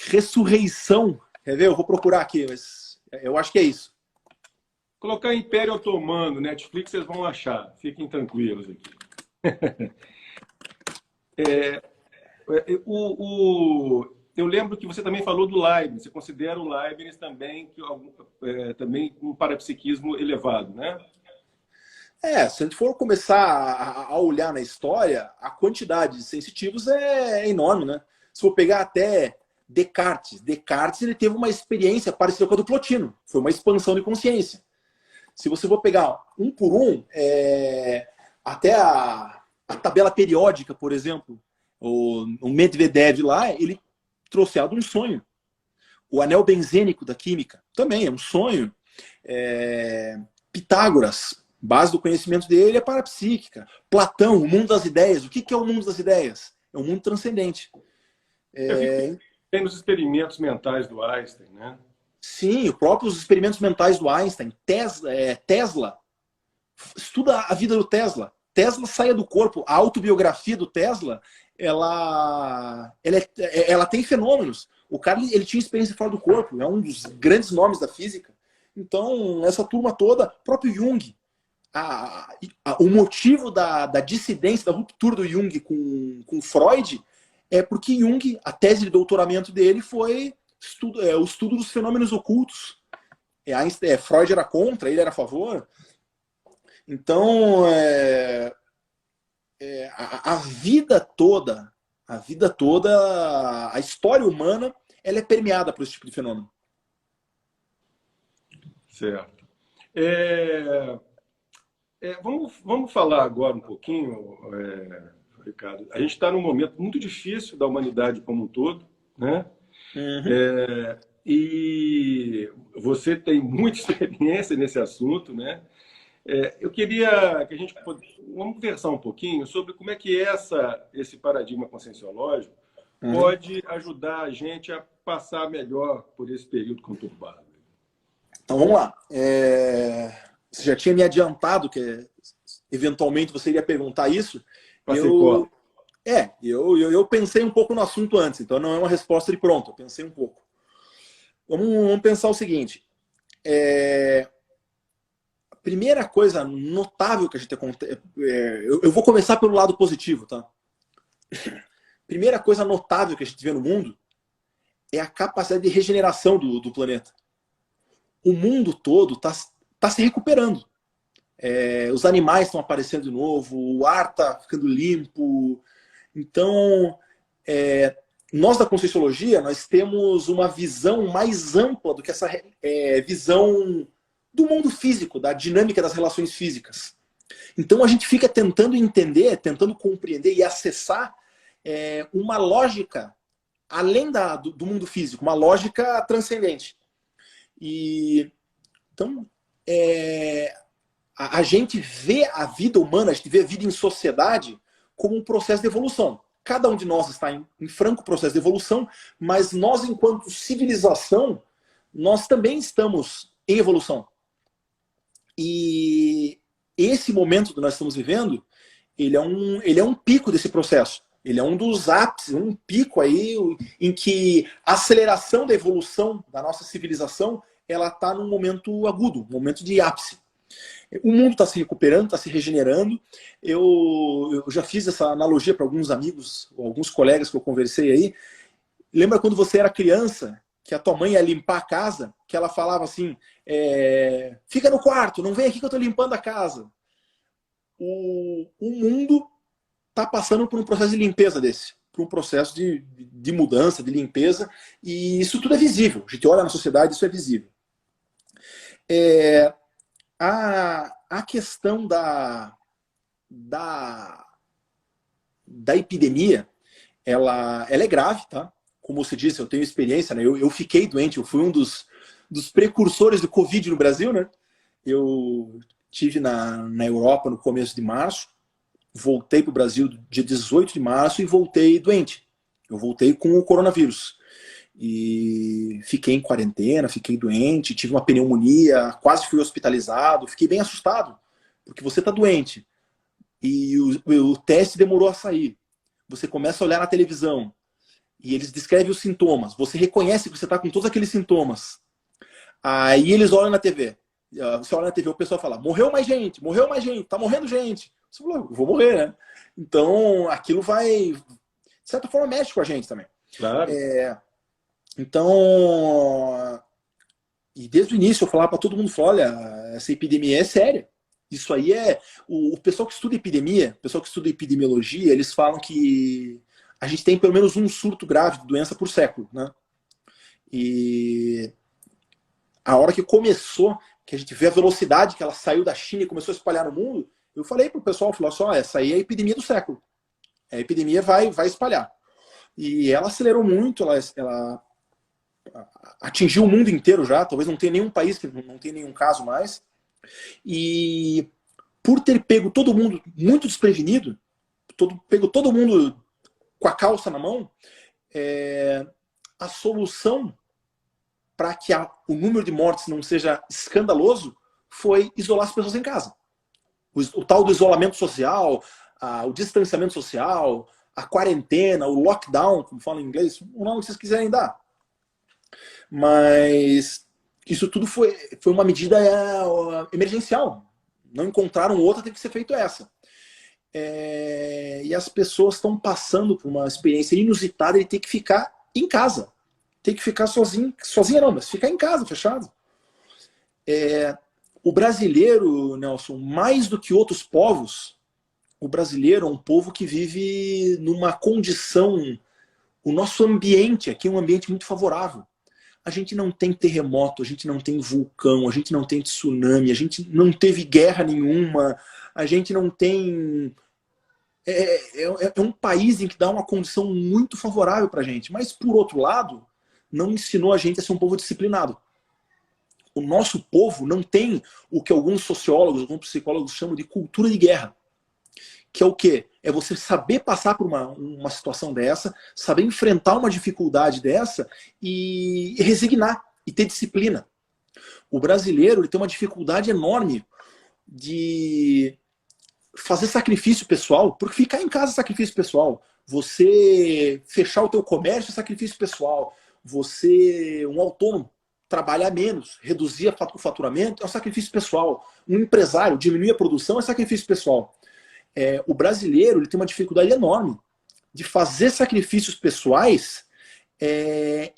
Ressurreição. Quer ver? Eu vou procurar aqui, mas eu acho que é isso. Colocar Império Otomano, Netflix, vocês vão achar. Fiquem tranquilos aqui. Eu lembro que você também falou do Leibniz. Você considera o Leibniz também, também um parapsiquismo elevado, né? Se a gente for começar a olhar na história, a quantidade de sensitivos é enorme, né? Se for pegar até Descartes, ele teve uma experiência parecida com a do Plotino. Foi uma expansão de consciência. Se você for pegar um por um, até a tabela periódica, por exemplo, o Medvedev lá, ele trouxe de um sonho. O anel benzênico da química também é um sonho. Pitágoras, base do conhecimento dele é parapsíquica. Platão, o mundo das ideias. O que é o mundo das ideias? É um mundo transcendente. Eu vi que tem nos experimentos mentais do Einstein, né? Sim, os próprios experimentos mentais do Einstein, Tesla, estuda a vida do Tesla. Tesla saia do corpo. A autobiografia do Tesla, ela tem fenômenos. O cara, ele tinha experiência fora do corpo. É um dos grandes nomes da física. Então, essa turma toda, próprio Jung, o motivo da dissidência, da ruptura do Jung com Freud, é porque Jung, a tese de doutoramento dele foi o estudo dos fenômenos ocultos. Freud era contra, ele era a favor. Então, a vida toda, a história humana, ela é permeada por esse tipo de fenômeno. Certo. Vamos falar agora um pouquinho, Ricardo. A gente está num momento muito difícil da humanidade como um todo, né? Uhum. E você tem muita experiência nesse assunto, né? Eu queria que a gente vamos conversar um pouquinho sobre como é que esse paradigma conscienciológico pode ajudar a gente a passar melhor por esse período conturbado. Então vamos lá. Você já tinha me adiantado que eventualmente você iria perguntar isso. Eu pensei um pouco no assunto antes, então não é uma resposta de pronto, eu pensei um pouco. Vamos pensar o seguinte. A primeira coisa notável que a gente acontece. Eu vou começar pelo lado positivo, tá? Primeira coisa notável que a gente vê no mundo é a capacidade de regeneração do planeta. O mundo todo está se recuperando. Os animais estão aparecendo de novo, o ar está ficando limpo. Então, nós da Conscienciologia, nós temos uma visão mais ampla do que essa visão do mundo físico, da dinâmica das relações físicas. Então a gente fica tentando entender, tentando compreender e acessar uma lógica além do mundo físico, uma lógica transcendente. Então, a gente vê a vida humana, a gente vê a vida em sociedade como um processo de evolução. Cada um de nós está em franco processo de evolução, mas nós, enquanto civilização, nós também estamos em evolução. E esse momento que nós estamos vivendo, ele é um pico desse processo. Ele é um dos ápices, um pico aí em que a aceleração da evolução da nossa civilização, ela está num momento agudo, um momento de ápice. O mundo está se recuperando, está se regenerando. Eu já fiz essa analogia para alguns amigos, alguns colegas que eu conversei aí. Lembra quando você era criança, que a tua mãe ia limpar a casa, que ela falava assim, fica no quarto, não vem aqui que eu estou limpando a casa. O mundo está passando por um processo de limpeza desse, por um processo de mudança, de limpeza, e isso tudo é visível. A gente olha na sociedade, isso é visível. A questão da epidemia, ela é grave, tá? Como você disse, eu tenho experiência, né? Eu fiquei doente, eu fui um dos precursores do Covid no Brasil, né? Eu estive na Europa no começo de março, voltei para o Brasil dia 18 de março e voltei doente. Eu voltei com o coronavírus. E fiquei em quarentena, fiquei doente, tive uma pneumonia, quase fui hospitalizado, fiquei bem assustado, porque você está doente e o teste demorou a sair. Você começa a olhar na televisão e eles descrevem os sintomas, você reconhece que você está com todos aqueles sintomas. Aí eles olham na TV, você olha na TV, o pessoal fala, morreu mais gente, tá morrendo gente. Você fala, eu vou morrer, né? Então aquilo vai, de certa forma, mexe com a gente também. Claro. Então, e desde o início eu falava para todo mundo, olha, essa epidemia é séria. Isso aí o pessoal que estuda epidemia, o pessoal que estuda epidemiologia, eles falam que a gente tem pelo menos um surto grave de doença por século, né? E a hora que começou, que a gente vê a velocidade que ela saiu da China e começou a espalhar no mundo, eu falei pro pessoal, essa aí é a epidemia do século. A epidemia vai espalhar. E ela acelerou muito, ela atingiu o mundo inteiro já, talvez não tenha nenhum país que não tenha nenhum caso mais. E por ter pego todo mundo muito desprevenido, pego todo mundo com a calça na mão, a solução para que o número de mortes não seja escandaloso foi isolar as pessoas em casa. O tal do isolamento social, o distanciamento social, a quarentena, o lockdown, como fala em inglês, o nome que vocês quiserem dar. Mas isso tudo foi uma medida emergencial. Não encontraram outra, teve que ser feito essa. E as pessoas estão passando por uma experiência inusitada de ter que ficar em casa. Ter que ficar sozinha não, mas ficar em casa, fechado. O brasileiro, Nelson, mais do que outros povos, o brasileiro é um povo que vive numa condição... O nosso ambiente aqui é um ambiente muito favorável. A gente não tem terremoto, a gente não tem vulcão, a gente não tem tsunami, a gente não teve guerra nenhuma, a gente não tem... É um país em que dá uma condição muito favorável para a gente. Mas, por outro lado, não ensinou a gente a ser um povo disciplinado. O nosso povo não tem o que alguns sociólogos, alguns psicólogos chamam de cultura de guerra. Que é o quê? É você saber passar por uma situação dessa, saber enfrentar uma dificuldade dessa e resignar, e ter disciplina. O brasileiro ele tem uma dificuldade enorme de fazer sacrifício pessoal, porque ficar em casa é sacrifício pessoal. Você fechar o teu comércio é sacrifício pessoal. Você, um autônomo, trabalhar menos, reduzir o faturamento é um sacrifício pessoal. Um empresário diminuir a produção é sacrifício pessoal. O brasileiro ele tem uma dificuldade enorme de fazer sacrifícios pessoais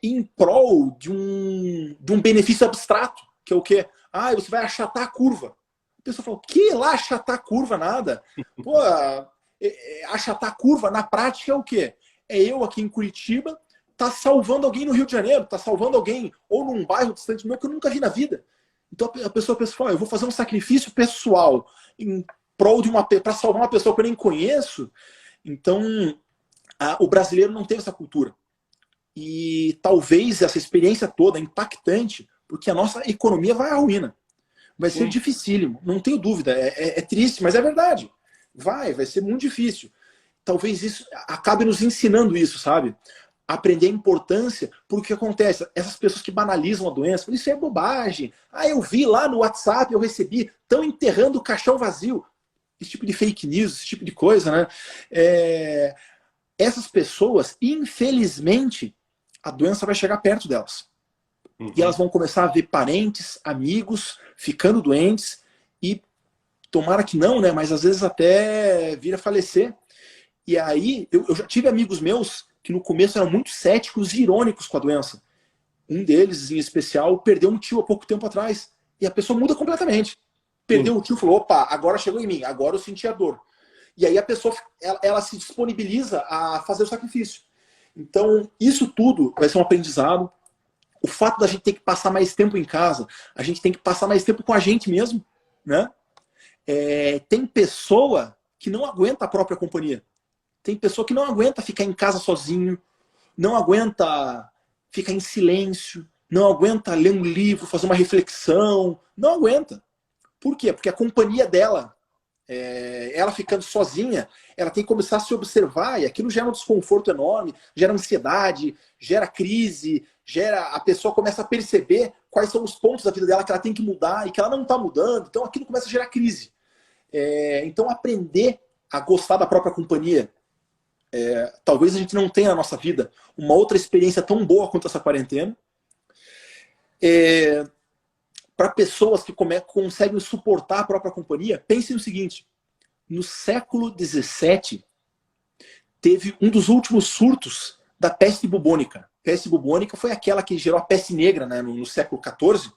em prol de um benefício abstrato, que é o quê? Você vai achatar a curva. A pessoa fala, que lá achatar a curva nada? Pô, achatar a curva na prática é o quê? É eu aqui em Curitiba tá salvando alguém no Rio de Janeiro, tá salvando alguém ou num bairro distante meu que eu nunca vi na vida. Então a pessoa pensa, eu vou fazer um sacrifício pessoal em prol de para salvar uma pessoa que eu nem conheço. Então o brasileiro não teve essa cultura. E talvez essa experiência toda é impactante, porque a nossa economia vai à ruína. Vai ser dificílimo, não tenho dúvida. É triste, mas é verdade. Vai ser muito difícil. Talvez isso acabe nos ensinando isso, sabe? Aprender a importância, porque o que acontece? Essas pessoas que banalizam a doença, isso é bobagem. Eu vi lá no WhatsApp, eu recebi, estão enterrando o caixão vazio. Esse tipo de fake news, esse tipo de coisa, né? Essas pessoas, infelizmente, a doença vai chegar perto delas. E elas vão começar a ver parentes, amigos, ficando doentes, e tomara que não, né? Mas às vezes até vir a falecer. E aí, eu já tive amigos meus que no começo eram muito céticos e irônicos com a doença. Um deles, em especial, perdeu um tio há pouco tempo atrás. E a pessoa muda completamente. Perdeu o tio e falou, opa, agora chegou em mim, agora eu senti a dor. E aí a pessoa, ela se disponibiliza a fazer o sacrifício. Então, isso tudo vai ser um aprendizado. O fato da gente ter que passar mais tempo em casa, a gente tem que passar mais tempo com a gente mesmo, né? Tem pessoa que não aguenta a própria companhia. Tem pessoa que não aguenta ficar em casa sozinho, não aguenta ficar em silêncio, não aguenta ler um livro, fazer uma reflexão, não aguenta. Por quê? Porque a companhia dela, ela ficando sozinha, ela tem que começar a se observar, e aquilo gera um desconforto enorme, gera ansiedade, gera crise, a pessoa começa a perceber quais são os pontos da vida dela que ela tem que mudar e que ela não está mudando, então aquilo começa a gerar crise. Então aprender a gostar da própria companhia, talvez a gente não tenha na nossa vida uma outra experiência tão boa quanto essa quarentena. Para pessoas que conseguem suportar a própria companhia, pense no seguinte, no século XVII teve um dos últimos surtos da peste bubônica. Peste bubônica foi aquela que gerou a peste negra, né, no século XIV.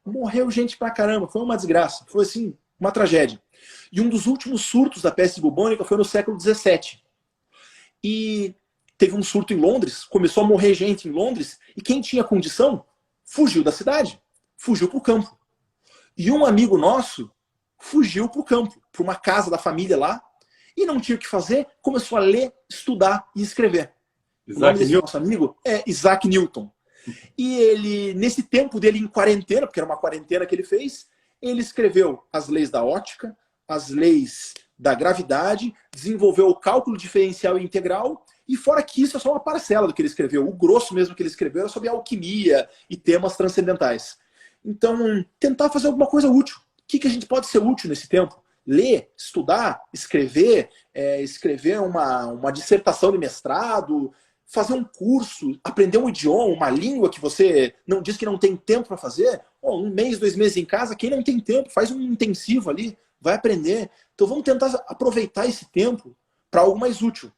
Morreu gente pra caramba, foi uma desgraça, foi assim, uma tragédia. E um dos últimos surtos da peste bubônica foi no século XVII. E teve um surto em Londres, começou a morrer gente em Londres, e quem tinha condição fugiu da cidade, fugiu para o campo. E um amigo nosso fugiu para o campo, para uma casa da família lá, e não tinha o que fazer, começou a ler, estudar e escrever. O nome desse nosso amigo é Isaac Newton. E ele, nesse tempo dele em quarentena, porque era uma quarentena que ele fez, ele escreveu as leis da ótica, as leis da gravidade, desenvolveu o cálculo diferencial e integral E fora que isso é só uma parcela do que ele escreveu. O grosso mesmo que ele escreveu era sobre alquimia e temas transcendentais. Então, tentar fazer alguma coisa útil. O que a gente pode ser útil nesse tempo? Ler, estudar, escrever, escrever uma dissertação de mestrado, fazer um curso, aprender um idioma, uma língua que você não diz que não tem tempo para fazer. Um mês, 2 meses em casa, quem não tem tempo, faz um intensivo ali, vai aprender. Então vamos tentar aproveitar esse tempo para algo mais útil.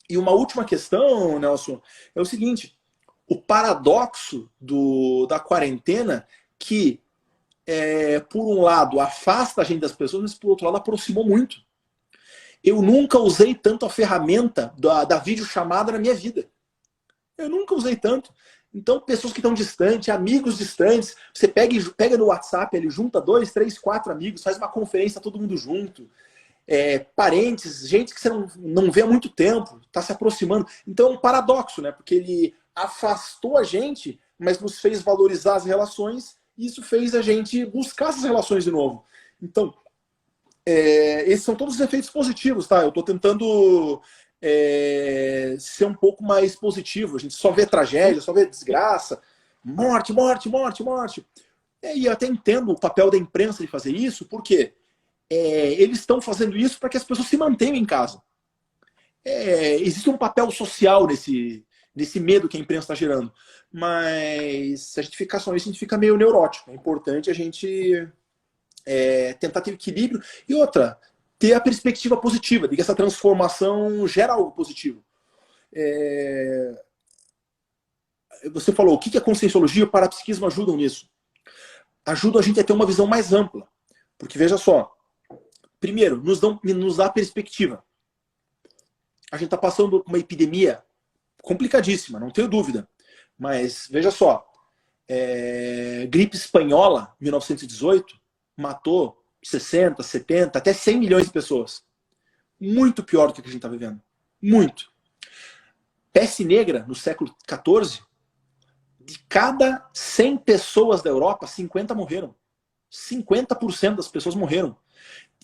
E uma última questão, Nelson, é o seguinte: o paradoxo da quarentena que, por um lado, afasta a gente das pessoas, mas por outro lado, aproximou muito. Eu nunca usei tanto a ferramenta da videochamada na minha vida. Eu nunca usei tanto. Então, pessoas que estão distantes, amigos distantes, você pega no WhatsApp, ele junta 2, 3, 4 amigos, faz uma conferência, todo mundo junto. Parentes, gente que você não vê há muito tempo, está se aproximando. Então é um paradoxo, né? Porque ele afastou a gente, mas nos fez valorizar as relações, e isso fez a gente buscar essas relações de novo. Então, esses são todos os efeitos positivos, tá? Eu estou tentando ser um pouco mais positivo. A gente só vê tragédia, só vê desgraça, morte, morte, morte, morte. E eu até entendo o papel da imprensa de fazer isso, porque eles estão fazendo isso para que as pessoas se mantenham em casa. Existe um papel social nesse medo que a imprensa está gerando. Mas se a gente ficar só nisso, a gente fica meio neurótico. É importante a gente tentar ter equilíbrio. E outra, ter a perspectiva positiva, de que essa transformação gera algo positivo. Você falou, o que a conscienciologia e o parapsiquismo ajudam nisso? Ajudam a gente a ter uma visão mais ampla. Porque, veja só, primeiro, nos dá perspectiva. A gente está passando por uma epidemia complicadíssima, não tenho dúvida. Mas, veja só, gripe espanhola, 1918, matou 60, 70, até 100 milhões de pessoas. Muito pior do que a gente está vivendo. Muito. Peste negra, no século XIV, de cada 100 pessoas da Europa, 50 morreram. 50% das pessoas morreram.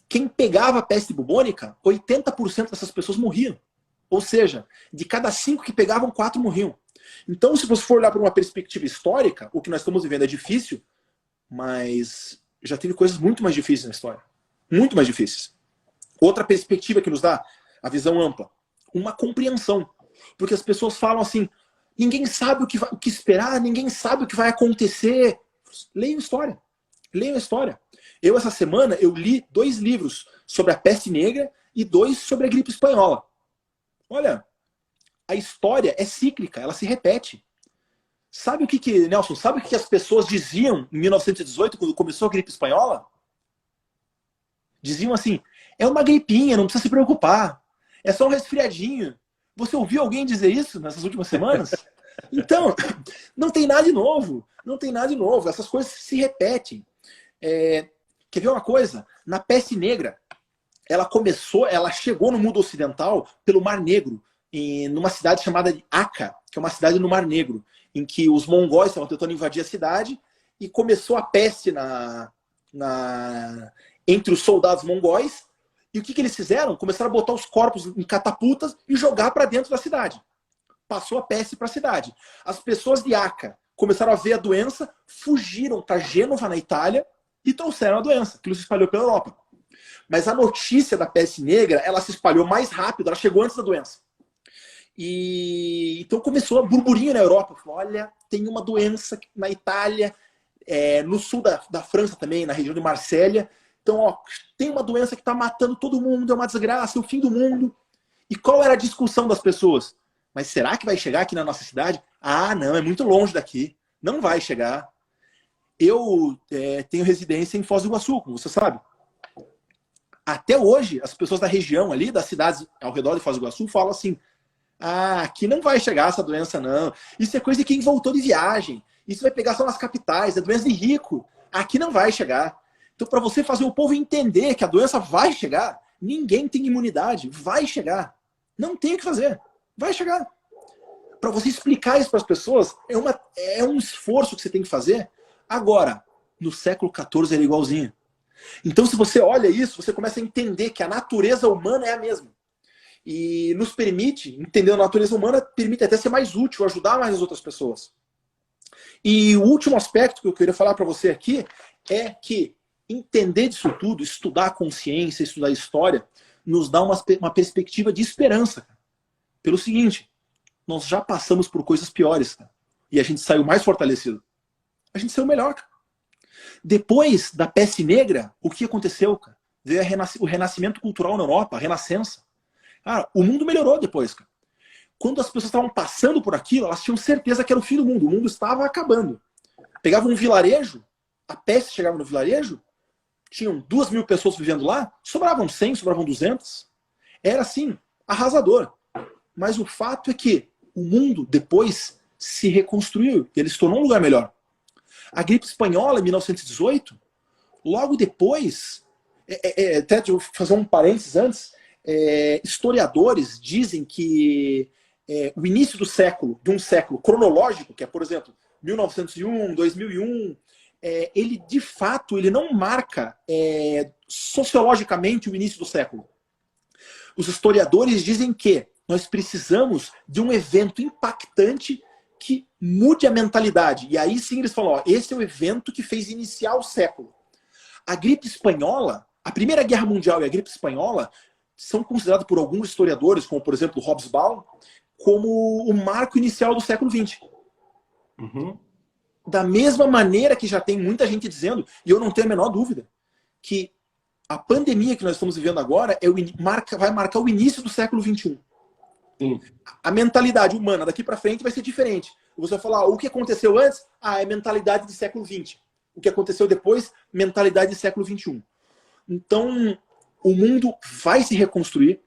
Quem pegava a peste bubônica, 80% dessas pessoas morriam. Ou seja, de cada 5 que pegavam, 4 morriam. Então, se você for olhar para uma perspectiva histórica, o que nós estamos vivendo é difícil, mas já teve coisas muito mais difíceis na história. Muito mais difíceis. Outra perspectiva que nos dá a visão ampla, uma compreensão. Porque as pessoas falam assim, ninguém sabe o que esperar, ninguém sabe o que vai acontecer. Leiam história. Leiam a história. Eu, essa semana, eu li 2 livros sobre a peste negra e 2 sobre a gripe espanhola. Olha, a história é cíclica, ela se repete. Sabe o que Nelson, sabe o que as pessoas diziam em 1918, quando começou a gripe espanhola? Diziam assim, é uma gripinha, não precisa se preocupar. É só um resfriadinho. Você ouviu alguém dizer isso nessas últimas semanas? Então, não tem nada de novo. Não tem nada de novo. Essas coisas se repetem. Quer ver uma coisa? Na peste negra, ela chegou no mundo ocidental pelo Mar Negro, numa cidade chamada de Aca, que é uma cidade no Mar Negro, em que os mongóis estavam tentando invadir a cidade e começou a peste entre os soldados mongóis. E o que eles fizeram? Começaram a botar os corpos em catapultas e jogar para dentro da cidade. Passou a peste para a cidade. As pessoas de Aca começaram a ver a doença, fugiram para Gênova, na Itália, e trouxeram a doença. Aquilo se espalhou pela Europa. Mas a notícia da peste negra, ela se espalhou mais rápido, ela chegou antes da doença. Então começou a burburinho na Europa. Falou, olha, tem uma doença na Itália, no sul da França também, na região de Marsella. Então, tem uma doença que está matando todo mundo, é uma desgraça, é o fim do mundo. E qual era a discussão das pessoas? Mas será que vai chegar aqui na nossa cidade? Ah, não, é muito longe daqui. Não vai chegar. Eu tenho residência em Foz do Iguaçu, como você sabe. Até hoje, as pessoas da região ali, das cidades ao redor de Foz do Iguaçu, falam assim, aqui não vai chegar essa doença, não. Isso é coisa de quem voltou de viagem. Isso vai pegar só nas capitais, é doença de rico. Aqui não vai chegar. Então, para você fazer o povo entender que a doença vai chegar, ninguém tem imunidade, vai chegar. Não tem o que fazer, vai chegar. Para você explicar isso para as pessoas, é um esforço que você tem que fazer. Agora, no século XIV era igualzinho. Então, se você olha isso, você começa a entender que a natureza humana é a mesma. E nos permite, entender a natureza humana, permite até ser mais útil, ajudar mais as outras pessoas. E o último aspecto que eu queria falar para você aqui é que entender disso tudo, estudar a consciência, estudar a história, nos dá uma perspectiva de esperança. Pelo seguinte, nós já passamos por coisas piores, cara, e a gente saiu mais fortalecido. A gente saiu melhor, cara. Depois da peste negra, o que aconteceu, cara? Veio o renascimento cultural na Europa, a renascença. Cara, o mundo melhorou depois, cara. Quando as pessoas estavam passando por aquilo, elas tinham certeza que era o fim do mundo. O mundo estava acabando. Pegava um vilarejo, a peste chegava no vilarejo, tinham 2.000 pessoas vivendo lá, sobravam 100, sobravam 200. Era assim, arrasador. Mas o fato é que o mundo depois se reconstruiu. Ele se tornou um lugar melhor. A gripe espanhola, em 1918, logo depois, até de eu fazer um parênteses antes, historiadores dizem que o início do século, de um século cronológico, que é, por exemplo, 1901, 2001, ele de fato ele não marca sociologicamente o início do século. Os historiadores dizem que nós precisamos de um evento impactante que mude a mentalidade. E aí sim eles falam, ó, esse é o evento que fez iniciar o século. A gripe espanhola, a Primeira Guerra Mundial e a gripe espanhola são considerados por alguns historiadores, como por exemplo Hobsbawm, como o marco inicial do século XX. Uhum. Da mesma maneira que já tem muita gente dizendo, e eu não tenho a menor dúvida, que a pandemia que nós estamos vivendo agora vai marcar o início do século XXI. Sim. A mentalidade humana daqui para frente vai ser diferente. Você vai falar, o que aconteceu antes? É mentalidade do século XX. O que aconteceu depois? Mentalidade do século XXI. Então, o mundo vai se reconstruir.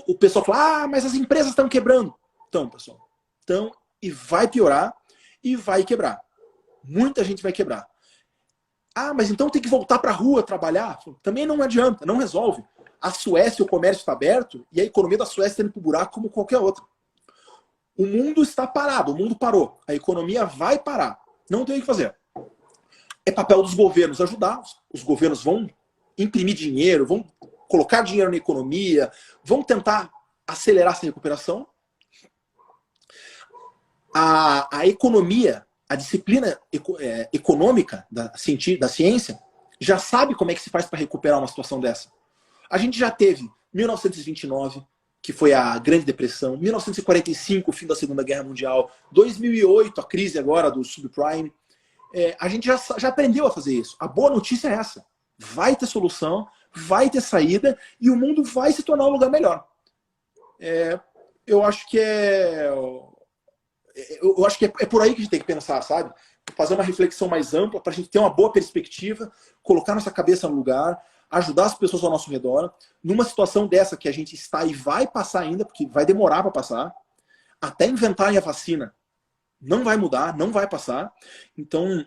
O pessoal fala, mas as empresas estão quebrando. Então, pessoal, e vai piorar e vai quebrar. Muita gente vai quebrar. Mas então tem que voltar para a rua trabalhar? Também não adianta, não resolve. A Suécia, o comércio está aberto e a economia da Suécia está indo para o buraco como qualquer outra. O mundo está parado, o mundo parou. A economia vai parar. Não tem o que fazer. É papel dos governos ajudar. Os governos vão imprimir dinheiro, vão colocar dinheiro na economia, vão tentar acelerar essa recuperação. A economia, a disciplina econômica da ciência, já sabe como é que se faz para recuperar uma situação dessa. A gente já teve 1929, que foi a Grande Depressão, 1945, o fim da Segunda Guerra Mundial, 2008, a crise agora do subprime. A gente já aprendeu a fazer isso. A boa notícia é essa. Vai ter solução, vai ter saída e o mundo vai se tornar um lugar melhor. Eu acho que é por aí que a gente tem que pensar, sabe? Fazer uma reflexão mais ampla para a gente ter uma boa perspectiva, colocar nossa cabeça no lugar, ajudar as pessoas ao nosso redor. Numa situação dessa que a gente está e vai passar ainda, porque vai demorar para passar, até inventarem a vacina, não vai mudar, não vai passar. Então,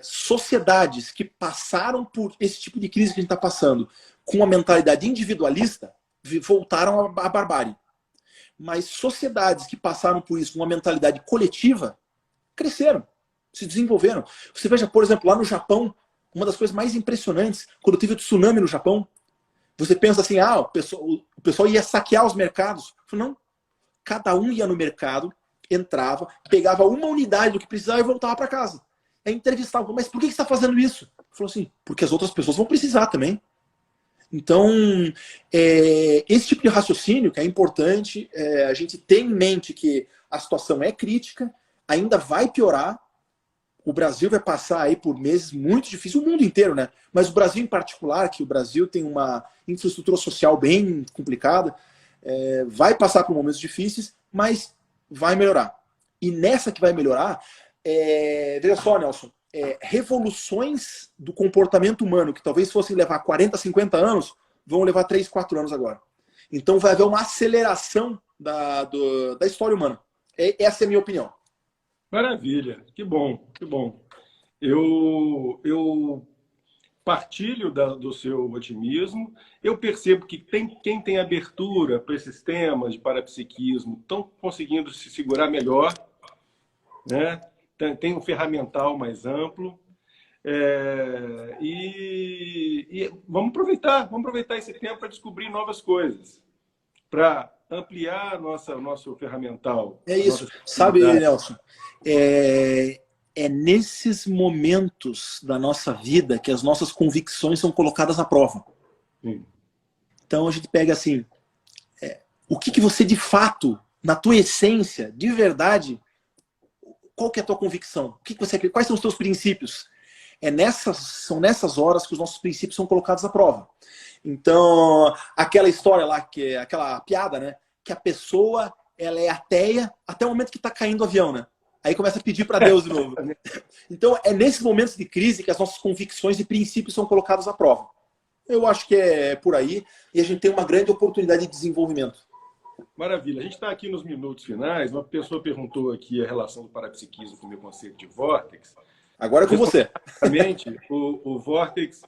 sociedades que passaram por esse tipo de crise que a gente está passando com uma mentalidade individualista voltaram à barbárie. Mas sociedades que passaram por isso com uma mentalidade coletiva cresceram, se desenvolveram. Você veja, por exemplo, lá no Japão, uma das coisas mais impressionantes, quando teve o tsunami no Japão, você pensa assim, o pessoal ia saquear os mercados. Não. Cada um ia no mercado, entrava, pegava uma unidade do que precisava e voltava para casa. Entrevistava, mas por que você está fazendo isso? Falou assim, porque as outras pessoas vão precisar também. Então, esse tipo de raciocínio que é importante, a gente tem em mente que a situação é crítica, ainda vai piorar, o Brasil vai passar aí por meses muito difíceis, o mundo inteiro, né? Mas o Brasil em particular, que o Brasil tem uma infraestrutura social bem complicada, vai passar por momentos difíceis, mas vai melhorar. E nessa que vai melhorar, veja só, Nelson, revoluções do comportamento humano, que talvez fossem levar 40, 50 anos, vão levar 3, 4 anos agora. Então vai haver uma aceleração da história humana. Essa é a minha opinião. Maravilha, que bom, que bom. Eu partilho do seu otimismo. Eu percebo que quem tem abertura para esses temas de parapsiquismo estão conseguindo se segurar melhor, né? Tem um ferramental mais amplo. E vamos aproveitar esse tempo para descobrir novas coisas. para ampliar o nosso ferramental. É isso. Sabe, Nelson, é nesses momentos da nossa vida que as nossas convicções são colocadas à prova. Sim. Então a gente pega assim, o que você de fato, na tua essência, de verdade, qual que é a tua convicção? O que você acredita? Quais são os teus princípios? São nessas horas que os nossos princípios são colocados à prova. Então, aquela história lá, aquela piada, né? Que a pessoa, ela é ateia até o momento que está caindo o avião, né? Aí começa a pedir para Deus de novo. Então, é nesses momentos de crise que as nossas convicções e princípios são colocados à prova. Eu acho que é por aí, e a gente tem uma grande oportunidade de desenvolvimento. Maravilha. A gente está aqui nos minutos finais. Uma pessoa perguntou aqui a relação do parapsiquismo com o meu conceito de vórtex. Agora é com você. Basicamente, o vórtex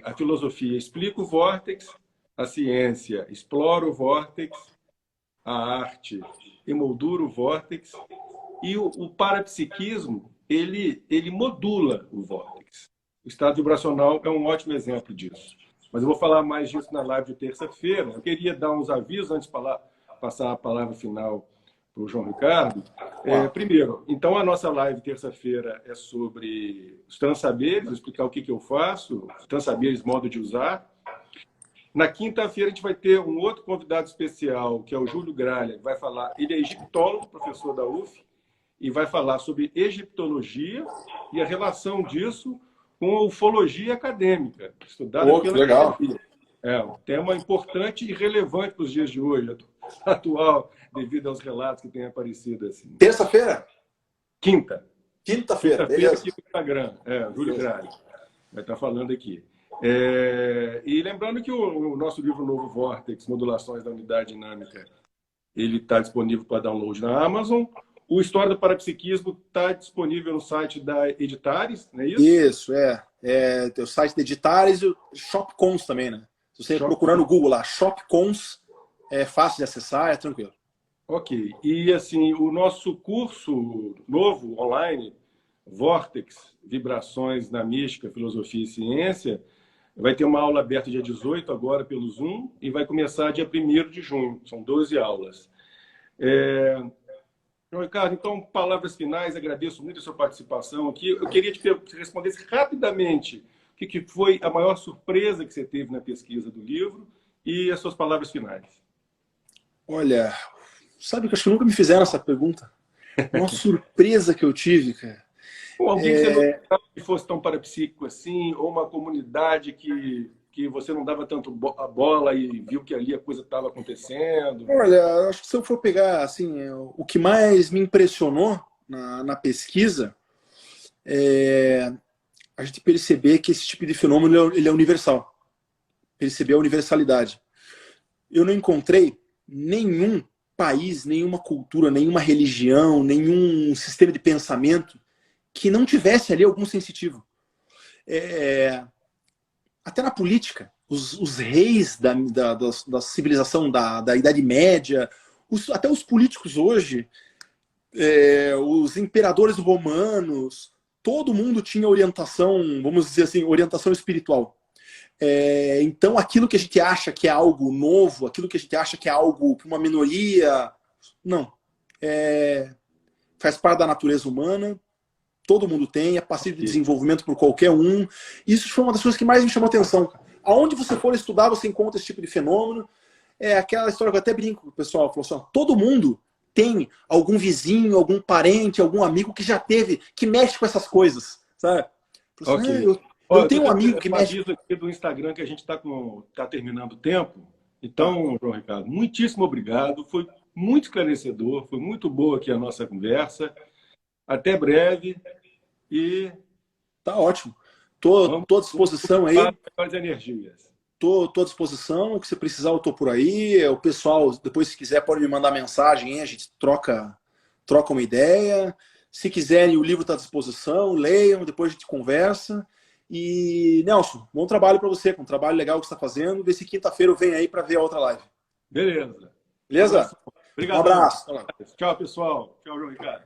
a filosofia explica o vórtex, a ciência explora o vórtex, a arte emoldura o vórtex e o parapsiquismo ele modula o vórtex. O estado vibracional é um ótimo exemplo disso. Mas eu vou falar mais disso na live de terça-feira. Eu queria dar uns avisos antes de passar a palavra final para o João Ricardo. Primeiro, então a nossa live terça-feira é sobre os transaberes, explicar o que eu faço, os transaberes, modo de usar. Na quinta-feira a gente vai ter um outro convidado especial, que é o Júlio Gralha, que vai falar, ele é egiptólogo, professor da UF, e vai falar sobre egiptologia e a relação disso com a ufologia acadêmica, estudada pela legal. academia. É um tema importante e relevante para os dias de hoje, atual, devido aos relatos que têm aparecido assim. Terça-feira? Quinta-feira. Quinta-feira, aqui no Instagram. Júlio Gralha vai estar falando aqui. E lembrando que o nosso livro Novo Vórtex, Modulações da Unidade Dinâmica, ele está disponível para download na Amazon. O História do Parapsiquismo está disponível no site da Editares, não é isso? Isso, tem o site da Editares e o Shopcons também, né? Se você procurar no Google lá, Shopcons, é fácil de acessar, é tranquilo. Ok. E assim, o nosso curso novo, online, Vórtex, Vibrações na Mística, Filosofia e Ciência, vai ter uma aula aberta dia 18, agora pelo Zoom, e vai começar dia 1º de junho. São 12 aulas. João Ricardo, então, palavras finais, agradeço muito a sua participação aqui. Eu queria que você respondesse rapidamente o que foi a maior surpresa que você teve na pesquisa do livro e as suas palavras finais. Olha, sabe que eu acho que nunca me fizeram essa pergunta. Uma surpresa que eu tive, cara. Ou alguém que você não esperava que fosse tão parapsíquico assim, ou uma comunidade que você não dava tanto a bola e viu que ali a coisa estava acontecendo? Olha, acho que se eu for pegar assim, o que mais me impressionou na pesquisa é a gente perceber que esse tipo de fenômeno ele é universal. Perceber a universalidade. Eu não encontrei nenhum país, nenhuma cultura, nenhuma religião, nenhum sistema de pensamento que não tivesse ali algum sensitivo. Até na política, os reis da civilização da Idade Média, até os políticos hoje, os imperadores romanos, todo mundo tinha orientação, vamos dizer assim, orientação espiritual. Então, aquilo que a gente acha que é algo novo, aquilo que a gente acha que é algo para uma minoria, não. Faz parte da natureza humana, todo mundo tem, é passível de desenvolvimento por qualquer um. Isso foi uma das coisas que mais me chamou a atenção. Aonde você for estudar, você encontra esse tipo de fenômeno. É aquela história que eu até brinco com o pessoal, falou assim, ó, todo mundo tem algum vizinho, algum parente, algum amigo que já teve, que mexe com essas coisas, sabe? Assim, eu tenho um amigo que mexe... aqui do Instagram que a gente está terminando o tempo. Então, João Ricardo, muitíssimo obrigado. Foi muito esclarecedor, foi muito boa aqui a nossa conversa. Até breve e... Tá ótimo. Tô à disposição aí. As energias. Tô à disposição. O que você precisar, eu tô por aí. O pessoal, depois, se quiser, pode me mandar mensagem, hein? A gente troca uma ideia. Se quiserem, o livro está à disposição. Leiam, depois a gente conversa. E, Nelson, bom trabalho para você, com um trabalho legal que você está fazendo. Vê se quinta-feira eu venho aí para ver a outra live. Beleza. Beleza? Obrigado. Um abraço. Tchau, pessoal. Tchau, João Ricardo.